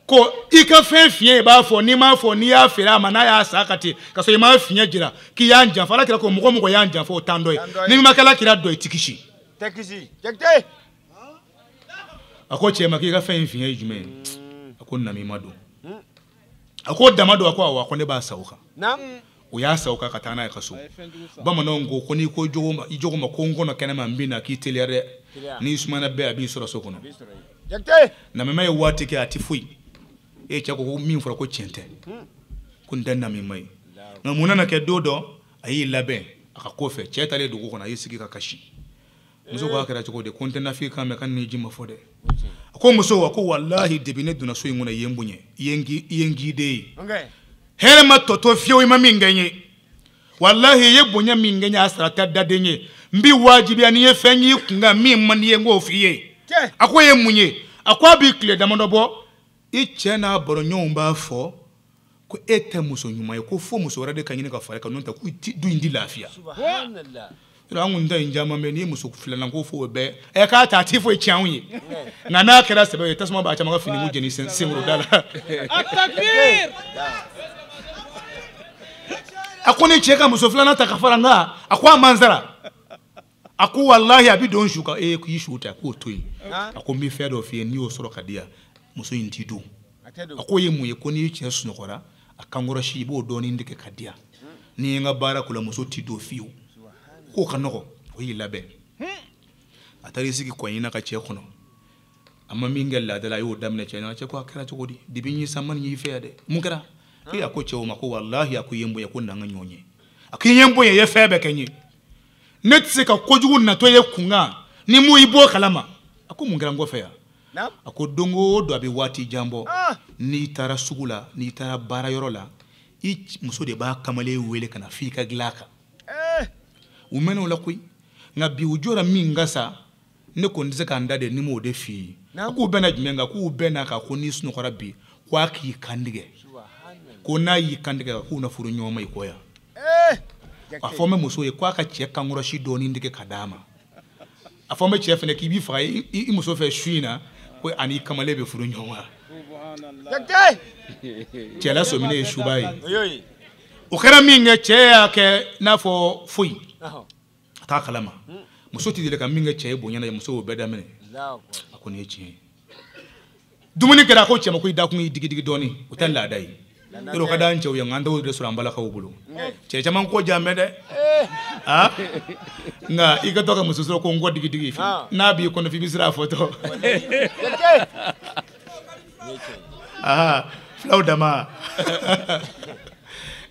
ko ika fe fie ba fo ni ma fo ni ya fere amana ya sakati ka so ma fie jira ki yanja fala kira ko mo yanja fo tando ni ma kala kira do tikishi jekte ako chema ki ka fe fie jume ako nami mado ako damado ako awa ko ne ba sauka o ya sauka katana ya kaso ba manongo ko ni ko jogoma ko ngono kenema mbina ki telere ni sumana be abi soro sokono na mema wati ke atifui e chako mi fura ko chente kun danna mi mai na munana ke dodo ayi labe aka kofe chetale dugo kona yisiki ka kashi muso ko akira chako de kontena fi kan me kan ni jima fode ko muso wa ko wallahi debine duna so ngona yembunye yengi de hele matoto fio imami nganye wallahi yebunya mingenya asrata dadenye mbi wajibi ani yefenyi kunga mi man yengo fiye akoye munye akwa bi kle damodobo ichena boronyo mba fo ko ete muso nyuma ko fo muso rade kanyine ka fare kanonta ku du indi lafia subhanallah rangu nda injama meni muso kufilana ko fo be e ka ta tifo chianwi ngana kera sebe tasma ba chama fini mu jeni singro dala atakbir akone cheka muso filana takafaranga akwa manzara aku wallahi abi don shuka ku yishuta ko toyi ako mi fedo fi ni o soro kadia muso intidu ako yemu ye koni che sunokora akangoro shi bo doni ndike kadia ni nga bara kula muso tido fiu ko kanoko ko yilabe atari sigi ko yina ka che kono amma mingel la dala yo damne che na che ko akira to godi dibinyi samman yi fede mukara ki ako che o mako wallahi ako yembo ye ko nanga nyonye akiyembo ye febe kenyi netsika kojugu na to ye kunga ni mu ibo kalama ako mungera ngo feya ako dongo do abi wati jambo ni tara sugula ni tara bara yorola muso de ba kamale wele kana fika glaka umeno la kuy nga bi ujora mingasa ne ko ndize ka ndade ni mo de fi ako bena jimenga ku bena ka ko ni sunu korabi kwa ki kandige ko na yi kandige ko na furu nyoma ikoya afome muso ye kwa ka che kangoro shi doni ndike kadama afome chef ne ki bi fa i muso fe shuina ko ani kamale be furu nyoma subhanallah chela so mine shubai o kera minga che ke na fo fui ta kalama muso ti dile ka minga che bonya na muso be da mene akoni che dumuni kera ko che ma ko da kun digi doni o tan la dai iro kada nche o yanga ndo de sura mbala ka wubulu che chaman ko jambe de nga i ka to ka muso sɔrɔ ko n kɔ digi n'a b'i kɔnɔ f'i bɛ siran a fɔ tɔ fulaw dama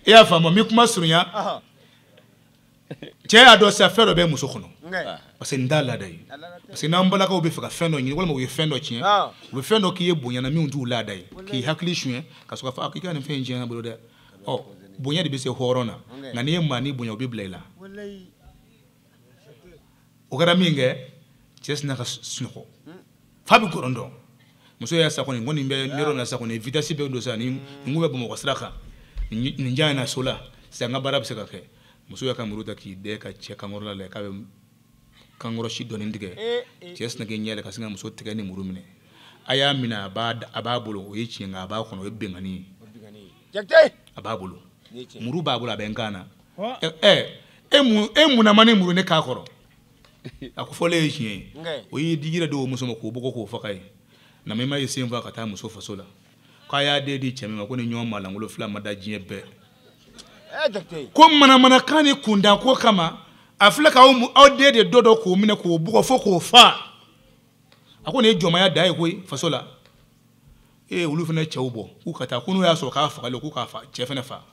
i y'a faamu mi kuma surunya cɛ y'a dɔn sisan fɛn dɔ bɛ muso kɔnɔ parce que n t'a laada ye parce que n'an balakaw bɛ fɛ ka fɛn dɔ ɲini walima u ye fɛn dɔ tiɲɛ u bɛ fɛn dɔ k'i ye bonya na min t'u laada ye k'i hakili suɲɛ ka sɔrɔ k'a fɔ k'i ka nin fɛn in tiɲɛ bolo dɛ bonya de bɛ se hɔrɔn na nka n'i ye maa ni bonya o bɛ bila i la o kɛra min kɛ cɛ sina ka sunɔgɔ f'a bɛ gɔrɔn dɔn muso y'a sa kɔni ko nin bɛ yɔrɔ na sa kɔni vitesse bɛ don sa nin kun bɛ Bamakɔ sira kan nin ja in na so la sisan n ka baara bɛ se ka kɛ muso y'a ka muru ta k'i dɛn ka cɛ kankɔrɔ la lajɛ k'a bɛ kankɔrɔ si dɔɔni tigɛ cɛ sina k'i ɲɛ yɛlɛ ka sin ka muso tigɛ ni muru minɛ a y'a minɛ a b'a bolo o ye tiɲɛ nka a b'a kɔnɔ o ye bɛnkanni ye a b'a bolo muru b'a bolo a bɛ n kan na e munna ma ni muru ne k'a kɔrɔ a ko fɔlen ye tiɲɛ ye o y'i di yɛrɛ de o muso ma k'o bɔgɔ k'o faga ye namima ye sen fa ka taa muso faso la k'a y'a den di cɛ min ma ko ni ɲɔgɔn malangolo fila ma da diɲɛ bɛɛ ko manamanakan ni kundan ko kama a filɛ k'aw den de dɔ dɔ k'o minɛ k'o bugɔ fo k'o fa a ko nin ye jɔnmaya da ye koyi faso la olu fana cɛw bɔ k'u ka taa ko n'u y'a sɔrɔ k'a fagalen k'u k'a fa cɛ fana fa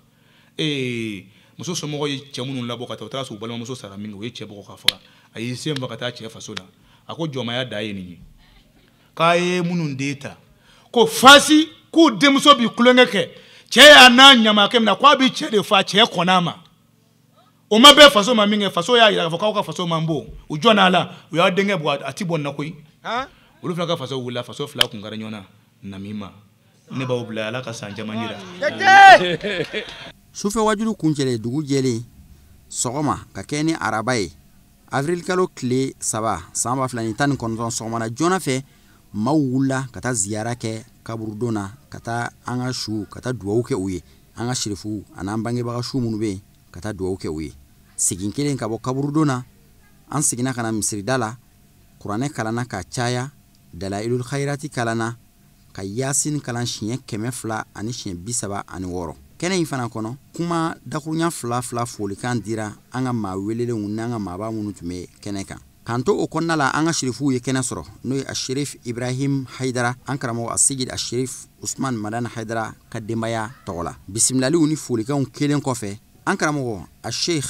muso somɔgɔw ye cɛ minnu labɔ ka taa u taara sɔrɔ u balimamuso sara min kɛ o ye cɛ bugɔ k'a faga a y'i sen fa ka taa cɛ faso la a ko jɔnmaya da ye nin ye k'a ye minnu den ta ko fasi k'u denmuso b'i kulonkɛ kɛ cɛ y'a n'a ɲamakɛ min na k'a bɛ cɛ de fa cɛ kɔn'a ma o ma bɛɛ faso ma min kɛ faso y'a yira k'a fɔ k'aw ka faso man bon u jɔn'a la u y'a denkɛ bɔ a ti bɔ nin na koyi olu fana ka faso wulila faso fila kun kari ɲɔgɔn na namima ne b'aw bila ala ka san caman yira sufɛ wajulu kuncɛlen dugu jɛlen sɔgɔma ka kɛ ni araba ye avril kalo tile 3 san 2019 sɔgɔmana joona fɛ maaw wulila ka taa ziyara kɛ kaburudon na ka taa an ka su ka taa duwawu kɛ u ye an ka sherifu an'an bangebaga su minnu bɛ yen ka taa duwawu kɛ u ye segin kelen ka bɔ kaburudon na an seginna ka na misirida la kuranɛ kalanna ka caya dalailul khairati kalanna ka yasin kalan siɲɛ 200 ani siɲɛ 36 kɛnɛ in fana kɔnɔ kuma dakurunya 2 folikan dira an ka maa welelenw n'an ka maaba minnu tun bɛ kɛnɛ kan k'an to o kɔnɔna la an ka sherifuw ye kɛnɛ sɔrɔ n'o ye Sherif Ibrahim Haidara an karamɔgɔ Asegid Sherif Usman Madan Haidara ka denbaya tɔgɔ la bisimilaliw ni folikanw kelen kɔfɛ an karamɔgɔ Sheikh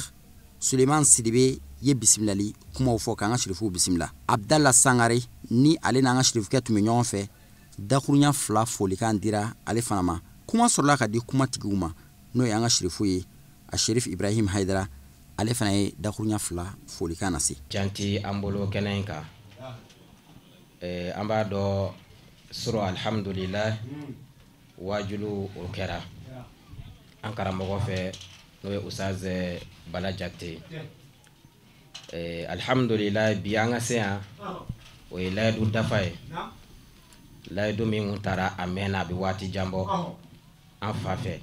Suleiman Sidibe ye bisimilali kumaw fɔ k'an ka sherifuw bisimila Abdallah Sangare ni ale n'an ka sherifukɛ tun bɛ ɲɔgɔn fɛ dakurunya 2 folikan dira ale fana ma kuma sɔrɔla ka di kumatigiw ma n'o ye an ka sherifu ye Sherif Ibrahim Haidara ale fana ye dakurunya 2 folikan nase janti an bolo kɛnɛ in kan an b'a dɔn sɔrɔ alhamdulillah wajulu o kɛra an karamɔgɔ fɛ n'o ye Ustaz Bala Jakite alhamdulillah bi an ka se yan o ye layidu dafa ye layidu min taara a mɛnna a bɛ waati jan bɔ an fa fɛ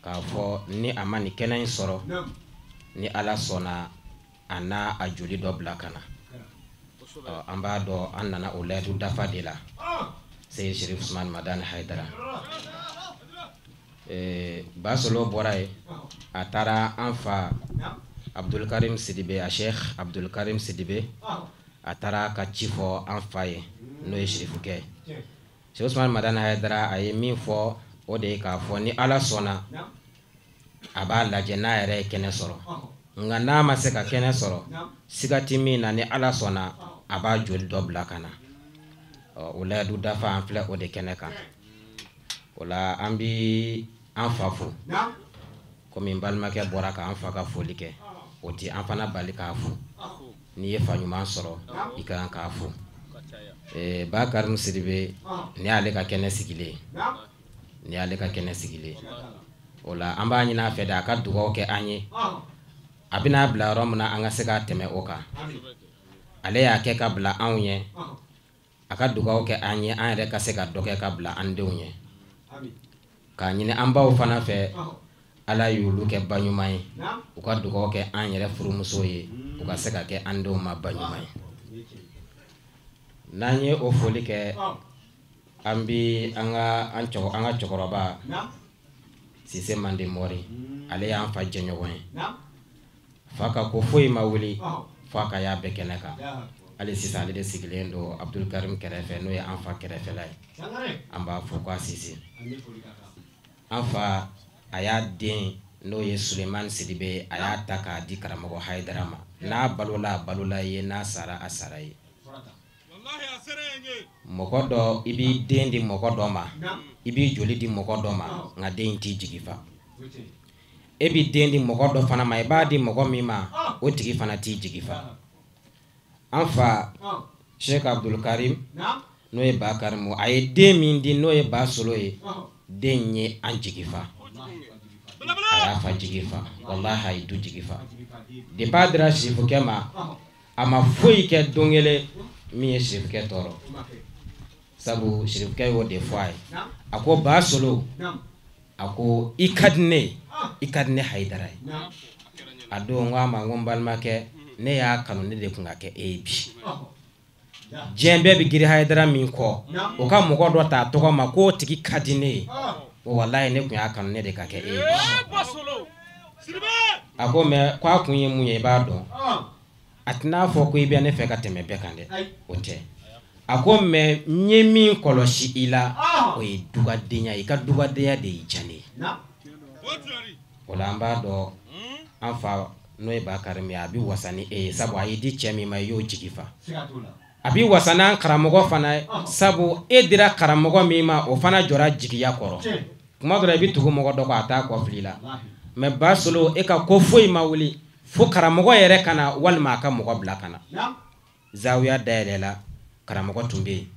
k'a fɔ ni a ma nin kɛnɛ in sɔrɔ ni Ala sɔnna a n'a a joli dɔ bila ka na an b'a dɔn an nana o layidu dafa de la Seyid Sherif Usman Madan Haidara Basolo bɔra ye a taara an fa Abdul Karim Sidibe a Sheikh Abdul Karim Sidibe a taara ka ci fɔ an fa ye n'o ye sherifukɛ Sherif Usman Madan Haidara a ye min fɔ o de ye k'a fɔ ni Ala sɔnna a b'a lajɛ n'a yɛrɛ ye kɛnɛ sɔrɔ nka n'a ma se ka kɛnɛ sɔrɔ siga ti min na ni Ala sɔnna a b'a joli dɔ bila ka na o layidu dafa an filɛ o de kɛnɛ kan o la an bi an fa fo komi n balimakɛ bɔra k'an fa ka foli kɛ o ti an fana bali k'a fo n'i ye fa ɲuman sɔrɔ i ka kan k'a fo Ba Karim Sidibe ni y'ale ka kɛnɛ sigilen o la an b'a ɲini a fɛ de a ka dugawu kɛ an ye a bɛna bila yɔrɔ min na an ka se ka tɛmɛ o kan ale y'a kɛ ka bila anw ye a ka dugawu kɛ an ye an yɛrɛ ka se ka dɔ kɛ ka bila an denw ye k'a ɲini an baw fana fɛ Ala y'olu kɛ ba ɲuman ye u ka dugawu kɛ an yɛrɛ furumusow ye u ka se ka kɛ an denw ma ba ɲuman ye n'an ye o foli kɛ an bi an ka cɛkɔrɔba Sise Mande Mori ale y'an fa jɛɲɔgɔn ye fa ka ko foyi ma wuli fa ka y'a bɛɛ kɛnɛ kan hali sisan ale de sigilen don Abdul Karim kɛrɛfɛ n'o ye an fa kɛrɛfɛla ye an b'a fɔ k'a sisi an fa a y'a den n'o ye Sulemani Sidibe a y'a ta k'a di karamɔgɔ Hayidara ma n'a balola ye n'a sara a sara ye mɔgɔ dɔ i b'i den di mɔgɔ dɔ ma i b'i joli di mɔgɔ dɔ ma nka den in t'i jigi fa e b'i den di mɔgɔ dɔ fana ma i b'a di mɔgɔ min ma o tigi fana t'i jigi fa an fa Sheikh Abdul Karim n'o ye Ba Karimu a ye den min di n'o ye Ba Solo ye den ye an jigi fa a y'a fa jigi fa wallahi a ye du jigi fa depuis a dira sirifukɛ ma a ma foyi kɛ don kelen min ye sirifukɛ tɔɔrɔ sabu sirifukɛ y'o de fɔ a ye a ko Ba Solo a ko i ka di ne Hayidara ye a don ko a ma ko n balimakɛ ne y'a kanu ne de kun ka kɛ e ye bi diɲɛ bɛɛ bɛ giri Hayidara min kɔ o ka mɔgɔ dɔ ta tɔgɔ ma k'o tigi ka di ne ye o wallahi ne kun y'a kanu ne de ka kɛ e ye bi a ko mɛ ko a kun ye mun ye i b'a dɔn a tɛna fɔ ko i bɛ ne fɛ ka tɛmɛ bɛɛ kan dɛ o tɛ a ko mɛ n ye min kɔlɔsi i la o ye dugadenya i ka dugadenya de y'i diya ne ye o la an b'a dɔn an fa n'o ye Ba Karimu ye a bɛ wasa ni e ye sabu a y'i di cɛ min ma i y'o jigi fa a bɛ wasa n'an karamɔgɔ fana ye sabu e dira karamɔgɔ min ma o fana jɔra jigiya kɔrɔ kuma dɔ la i bɛ tugu mɔgɔ dɔ kɔ a t'a kɔfili la mɛ Ba Solo e ka ko foyi ma wuli fo karamɔgɔ yɛrɛ ka na walima a ka mɔgɔ bila ka na zawiya dayɛlɛ la karamɔgɔ tun bɛ yen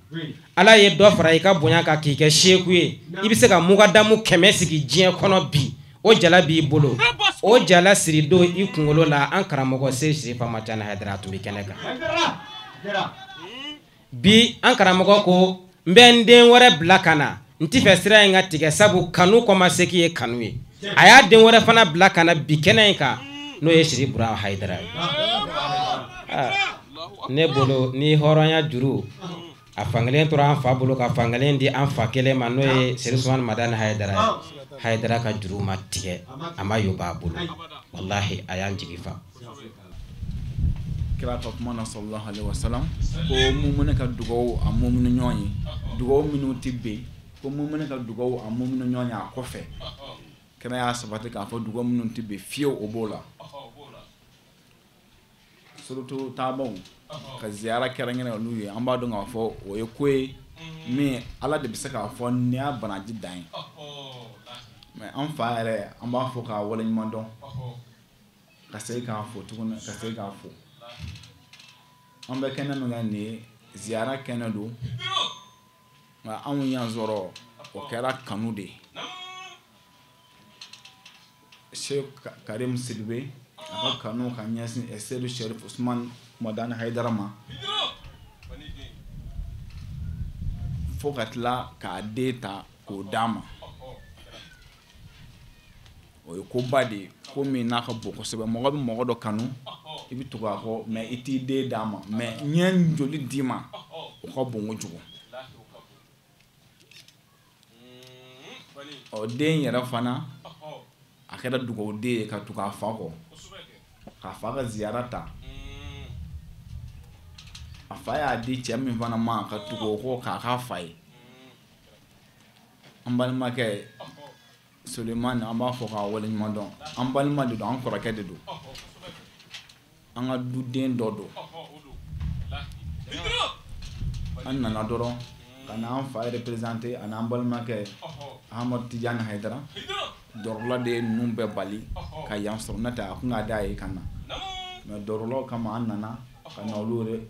ala ye dɔ fara i ka bonya kan k'i kɛ seku ye i bɛ se ka mugadamu 100 sigi diɲɛ kɔnɔ bi o jala b'i bolo o jala siri don i kunkolo la an karamɔgɔ Seydi Famacana Hayidara tun bɛ kɛnɛ kan bi an karamɔgɔ ko n bɛ n den wɛrɛ bila ka na n tɛ fɛ sira in ka tigɛ sabu kanu kɔmasegi ye kanu ye a y'a den wɛrɛ fana bila ka na bi kɛnɛ in kan n'o ye Sidi Burama Hayidara ye ne bolo ni hɔrɔnya juru a fankelen tora an fa bolo ka fankelen di an fa kelen ma n'o ye Sidi Usmani Madani Hayidara ye Hayidara ka juru ma tigɛ a ma yoba a bolo wallahi a y'an jigi fa kira ka kuma na sallallahu alaihi wasallam ko mumune ka dugawu a mumunu ɲɔgɔn ye dugawu minnu tɛ bɛn ko mumune ka dugawu a mumunu ɲɔgɔn ye a kɔfɛ kɛnɛ y'a sabati k'a fɔ dugawu minnu tɛ bɛn fiyewu o b'o la surtout taabaw ka ziyara kɛrɛnkɛrɛn olu ye an b'a dɔn k'a fɔ o ye ko ye min ala de bɛ se k'a fɔ ni y'a banaji dan ye mais an fa yɛrɛ an b'a fɔ k'a waleɲuman dɔn ka segin k'a fɔ tuguni ka segin k'a fɔ an bɛ kɛnɛ min kan nin ye ziyara kɛnɛ don nka anw y'an sɔrɔ o kɛra kanu de ye Sheikh Karim Sidibe a ka kanu ka ɲɛsin Seydi Sharif Usmani Madani Hayidara ma fo ka tila k'a den ta k'o d'a ma o ye koba de ye ko min n'a ka bon kosɛbɛ mɔgɔ bɛ mɔgɔ dɔ kanu i bɛ tugu a kɔ mɛ i t'i den d'a ma mɛ ɲɛ joli d'i ma o ka bon kojugu ɔ den yɛrɛ fana a kɛra dugawuden ye ka tugu a fa kɔ k'a fa ka ziyara ta a fa y'a di cɛ min fana ma ka tugu o kɔ k'a k'a fa ye an balimakɛ Sulemani an b'a fɔ k'a waleɲuman dɔn an balima de don an kɔrɔkɛ de don an ka duden dɔ don an nana dɔrɔn ka n'an fa représenter ani an balimakɛ Ahamadu Tijani Hayidara dɔrɔla de ye ninnu bɛɛ bali ka yan sɔrɔ n'o tɛ a kun ka d'a ye ka na mais dɔrɔlaw kama an nana ka na olu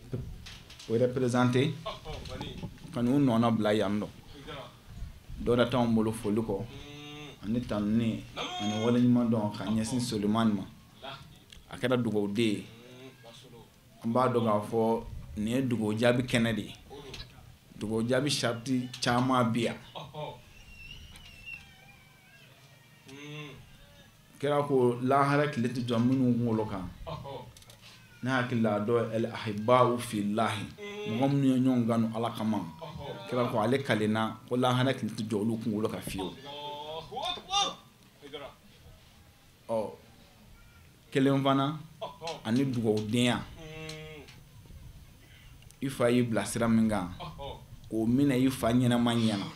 représenter ka n'u nɔna bila yan nɔ dɔ da t'anw bolo foli kɔ ani tanuni ani waleɲuman dɔn ka ɲɛsin Sulemani ma a kɛra dugawuden ye an b'a dɔn k'a fɔ nin ye dugawu jaabi kɛnɛ de ye dugawu jaabi sariti caman bɛ yan kɛra ko lahara tile tɛ jɔ minnu kunkolo kan ne hakili la dɔ el ahibahu fillahi mɔgɔ minnu ye ɲɔgɔn kanu ala kama kɛra ko ale kalenna ko lahara tile tɛ jɔ olu kunkolo kan fiyewu ɔ kelen fana ani dugawudenya i fa y'i bilasira min kan k'o minɛ i fa ɲɛnama ɲɛna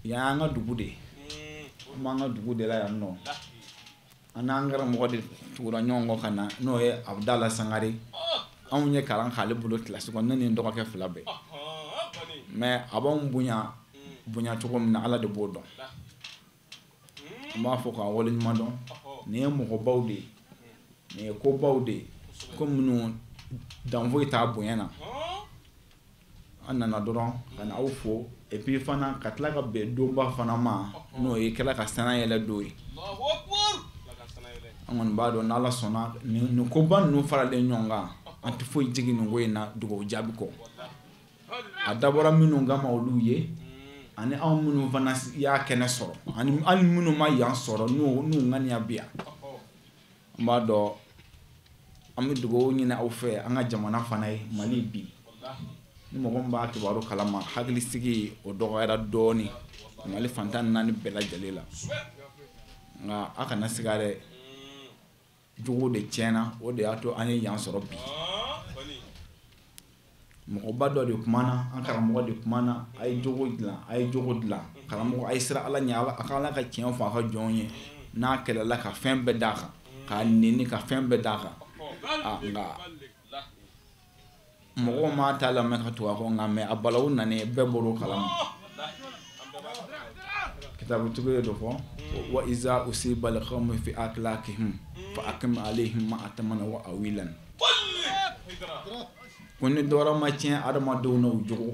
yan y'an ka dugu de an b'an ka dugu de la yan nɔ an n'an karamɔgɔ de tugura ɲɔgɔn kɔ ka na n'o ye Abdala Sangare anw ye kalan k'ale bolo kilasi kɔnɔ ne ni n dɔgɔkɛ 2 bɛɛ mais a b'anw bonya cogo min na Ala de b'o dɔn an b'a fɔ k'a waleɲuman dɔn nin ye mɔgɔbaw de ye nin ye kobaw de ye ko minnu dan foyi t'a bonya na an nana dɔrɔn ka na aw fo et puis fana ka tila ka bɛn donba fana ma n'o ye kɛla ka sana yɛlɛ don ye an kɔni b'a dɔn n'Ala sɔnna nin koba ninnu faralen ɲɔgɔn kan an tɛ foyi jigin nin ko in na dugawu jaabi kɔ a dabɔra minnu kama olu ye ani anw minnu fana y'a kɛnɛ sɔrɔ ani hali minnu ma yan sɔrɔ n'u ŋaniya bɛ yan an b'a dɔn an bɛ dugawu ɲini aw fɛ an ka jamana fana ye Mali bi ni mɔgɔ min b'a kibaru kalama hakilisigi o dɔgɔyara dɔɔni Mali fantan 4 bɛɛ lajɛlen la nka a kana siga dɛ jogo de tiɲɛna o de y'a to an ye yan sɔrɔ bi mɔgɔba dɔ de kumana an karamɔgɔ de kumana a ye jogo dilan karamɔgɔ a ye sira Ala ɲɛ a ka Ala ka tiɲɛ fɔ a ka jɔnw ye n'a kɛlɛla ka fɛn bɛɛ d'a kan k'a neni ka fɛn bɛɛ d'a kan nka mɔgɔw ma t'a lamɛn ka tugu a kɔ nka mais a balawu nani bɛɛ bɔr'o kalama kitabutigi de fɔ wa iza usiba al-qawmu fi aklakihim fa akim alayhim ma atamana wa awilan ko ni dɔwɛrɛ ma tiɲɛ adamadenw na u jogo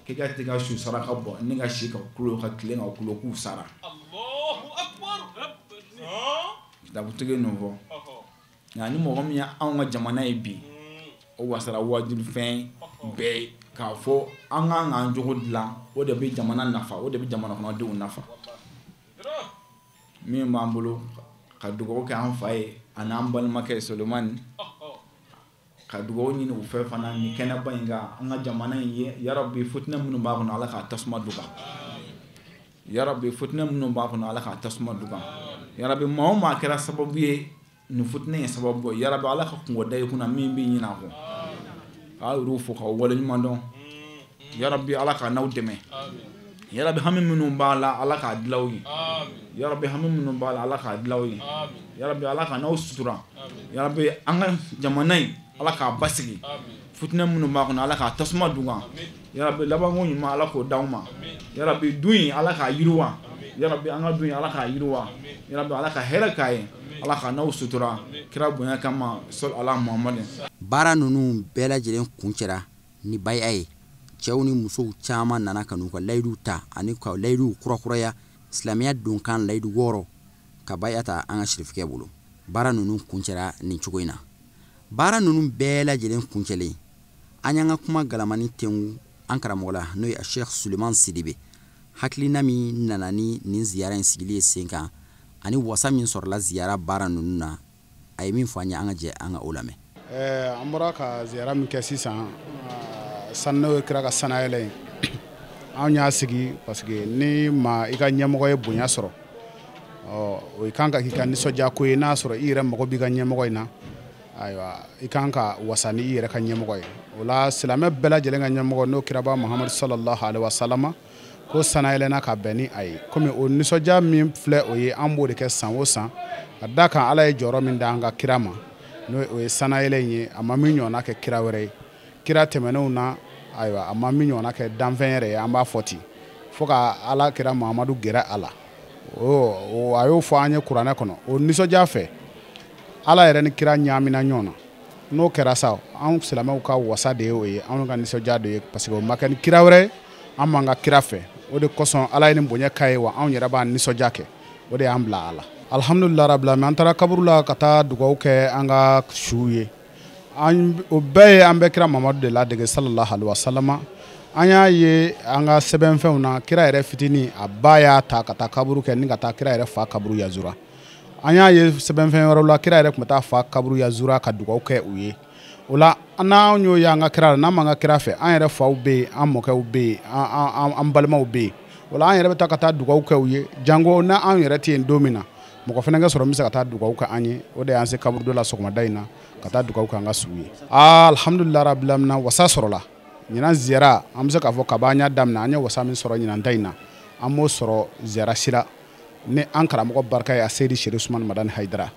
k'i ka t'i ka su saraka bɔ ni ka si ka kulo ka tile ka kulo k'u sara kitabutigi ninnu fɔ nka ni mɔgɔ min y'anw ka jamana ye bi o wasara wajibi fɛn bɛɛ k'a fɔ an kan k'an jogo dilan o de bɛ jamana nafa o de bɛ jamana kɔnɔdenw nafa min b'an bolo ka dugawu kɛ an fa ye ani an balimakɛ Solomani ka dugawu ɲini u fɛ fana ni kɛnɛba in kan an ka jamana in ye yarabi fitinɛ minnu b'a kɔnɔ Ala k'a tasuma d'u kan yarabi fitinɛ minnu b'a kɔnɔ Ala k'a tasuma d'u kan yarabi maa o maa kɛra sababu ye nin fitinɛ in sababu ye yarabi Ala ka kungo da i kunna min b'i ɲinɛ a kɔ k'a yɛrɛw fo k'aw waleɲuman dɔn yarabi Ala ka n'aw dɛmɛ yarabi hami minnu b'a la Ala k'a dilan aw ye yarabi hami minnu b'a la Ala k'a dilan aw ye yarabi Ala ka n'aw sutura yarabi an ka jamana in Ala k'a basigi fitinɛ minnu b'a kɔnɔ Ala k'a tasuma d'u kan yarabi labanko ɲuman Ala k'o d'anw ma yarabi du in Ala k'a yiriwa yarabi an ka du in Ala k'a yiriwa yarabi Ala ka hɛrɛ k'a ye Ala ka n'aw sutura kira bonya kama sɔl ala Muhamadu baara ninnu bɛɛ lajɛlen kuncɛra ni baya ye cɛw ni musow caman nana ka n'u ka layidu ta ani ka layidu kurakuraya silamɛya donkan layidu 6 ka baya ta an ka shirifikɛ bolo baara ninnu kuncɛra nin cogo in na baara ninnu bɛɛ lajɛlen kuncɛlen an y'an ka kuma galamani tengu an karamɔgɔ la n'o ye Sheikh Suleiman Sidibe hakilina min nana ni nin ziyara in sigili ye sen kan ani wasa min sɔrɔla ziyara baara ninnu na a ye min fɔ an ye an ka jɛ an ka o lamɛn an bɔra ka ziyara min kɛ sisan san n'o ye kira ka sanayɛlɛ ye anw y'a sigi parce que ni ma i ka ɲɛmɔgɔ ye bonya sɔrɔ o kan ka k'i ka nisɔndiya ko ye n'a sɔrɔ i yɛrɛ mago b'i ka ɲɛmɔgɔ in na ayiwa i kan ka wasa ni i yɛrɛ ka ɲɛmɔgɔ ye o la silamɛ bɛɛ lajɛlen ka ɲɛmɔgɔ n'o kiraba Muhamadu sallallahu alaihi wa sallam ko sanayɛlɛnna ka bɛn ni a ye komi o nisɔndiya min filɛ o ye an b'o de kɛ san o san ka da kan Ala ye jɔyɔrɔ min da an ka kira ma n'o ye sanayɛlɛ in ye a ma min ɲɔgɔnna kɛ kira wɛrɛ ye kira tɛmɛnenw na ayiwa a ma min ɲɔgɔnna kɛ danfɛn yɛrɛ ye an b'a fɔ ten fo ka Ala kira Muhamadu gɛrɛ a la a y'o fɔ an ye kuranɛ kɔnɔ o nisɔndiya fɛ Ala yɛrɛ ni kira ɲaamina ɲɔgɔn na n'o kɛra sa anw silamɛw ka wasa de ye o ye anw ka nisɔndiya de ye parce que o ma kɛ ni kira wɛrɛ ye an b'an ka kira fɛ o de kosɔn Ala ye nin bonya k'a ye wa anw yɛrɛ b'an nisɔndiya kɛ o de y'an bila a la alhamdulilahi rabbil alamin an taara kaburu la ka taa dugawu kɛ an ka suw ye o bɛɛ ye an bɛ kira Mamadu de ladege sallallahu alaihi wa sallam an y'a ye an ka sɛbɛnfɛnw na kira yɛrɛ fitinin a ba y'a ta ka taa kaburu kɛ ni ka taa kira yɛrɛ fa kaburu yazura an y'a ye sɛbɛnfɛn wɛrɛw la kira yɛrɛ tun bɛ taa fa kaburu yazura ka dugawu kɛ u ye o la n'an y'o ye an ka kira la n'an m'an ka kira fɛ an yɛrɛ faw bɛ yen an mɔkɛw bɛ yen an balimaw bɛ yen o la an yɛrɛ bɛ taa ka taa dugawu kɛ u ye jango n'an yɛrɛ tɛ yen don min na mɔgɔ fɛnɛ ka sɔrɔ n bɛ se ka taa dugawu kɛ an ye o de y'an se kaburu dɔ la sɔgɔmada in na ka taa dugawu kɛ an ka sugu ye alhamdulilahi rabbil alamin wasa sɔrɔla ɲinan ziyara an bɛ se k'a fɔ kaba an y'a daminɛ an ye wasa min sɔrɔ ɲinan ta in na an m'o sɔrɔ ziyara sira ni an karamɔgɔ barika ye a seydi seri usmani madani hayidara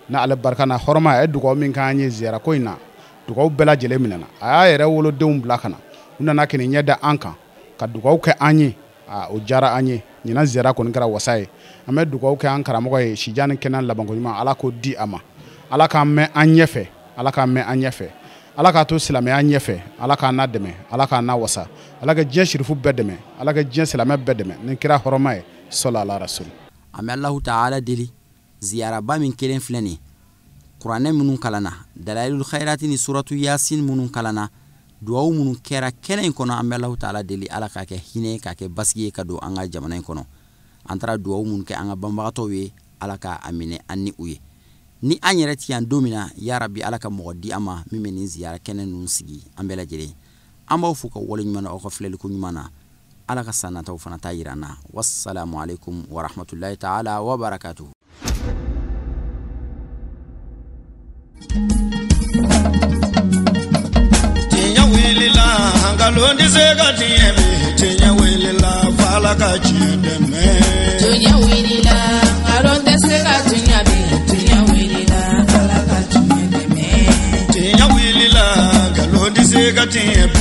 ni ale barika na hɔrɔma a ye dugawu min k'an ye ziyara ko in na dugawu bɛɛ lajɛlen minɛna a y'a yɛrɛ wolodenw bila ka na u nana k'i ɲɛ da an kan ka dugawu kɛ an ye o diyara an ye ɲinan ziyara kɔni kɛra wasa ye an bɛ dugawu kɛ an karamɔgɔ ye sijani kɛnɛ labanko ɲuman ala k'o di a ma ala k'an mɛn an ɲɛfɛ ala k'an mɛn an ɲɛfɛ ala k'a to silamɛya ɲɛfɛ ala k'an na dɛmɛ ala k'an na wasa ala ka diɲɛ sirifu bɛɛ dɛmɛ ala ka diɲɛ silamɛ bɛɛ dɛmɛ ni kira hɔrɔma ye sɔla ala rasul an bɛ alahu taala deli ziyaraba min kelen filɛ nin kuranɛ minnu kalanna dalailul khairati ni suratu yasin minnu kalanna duwawu minnu kɛra kɛnɛ in kɔnɔ an bɛ alahu taala deli ala k'a kɛ hinɛ k'a kɛ basigi ye ka don an ka jamana in kɔnɔ an taara duwawu minnu kɛ an ka banbagatɔw ye ala k'a minɛ an ni u ye ni an yɛrɛ ti yan don min na ya rabi ala ka mɔgɔ di an ma min bɛ nin ziyara kɛnɛ ninnu sigi an bɛɛ lajɛlen an b'aw fo ka wale ɲuman na aw ka filɛliko ɲuman na ala ka san nataw fana ta yira an na wassalamu alaikum warahmatullahi taala wabarakatuhu tiɲɛ wulila nkalon tɛ se ka tiɲɛ mɛn tiɲɛ wulila f'ala ka tiɲɛ dɛmɛ tiɲɛ wulila nkalon tɛ se ka tiɲɛ mɛn tiɲɛ wulila f'ala ka tiɲɛ dɛmɛ tiɲɛ wulila nkalon tɛ se ka tiɲɛ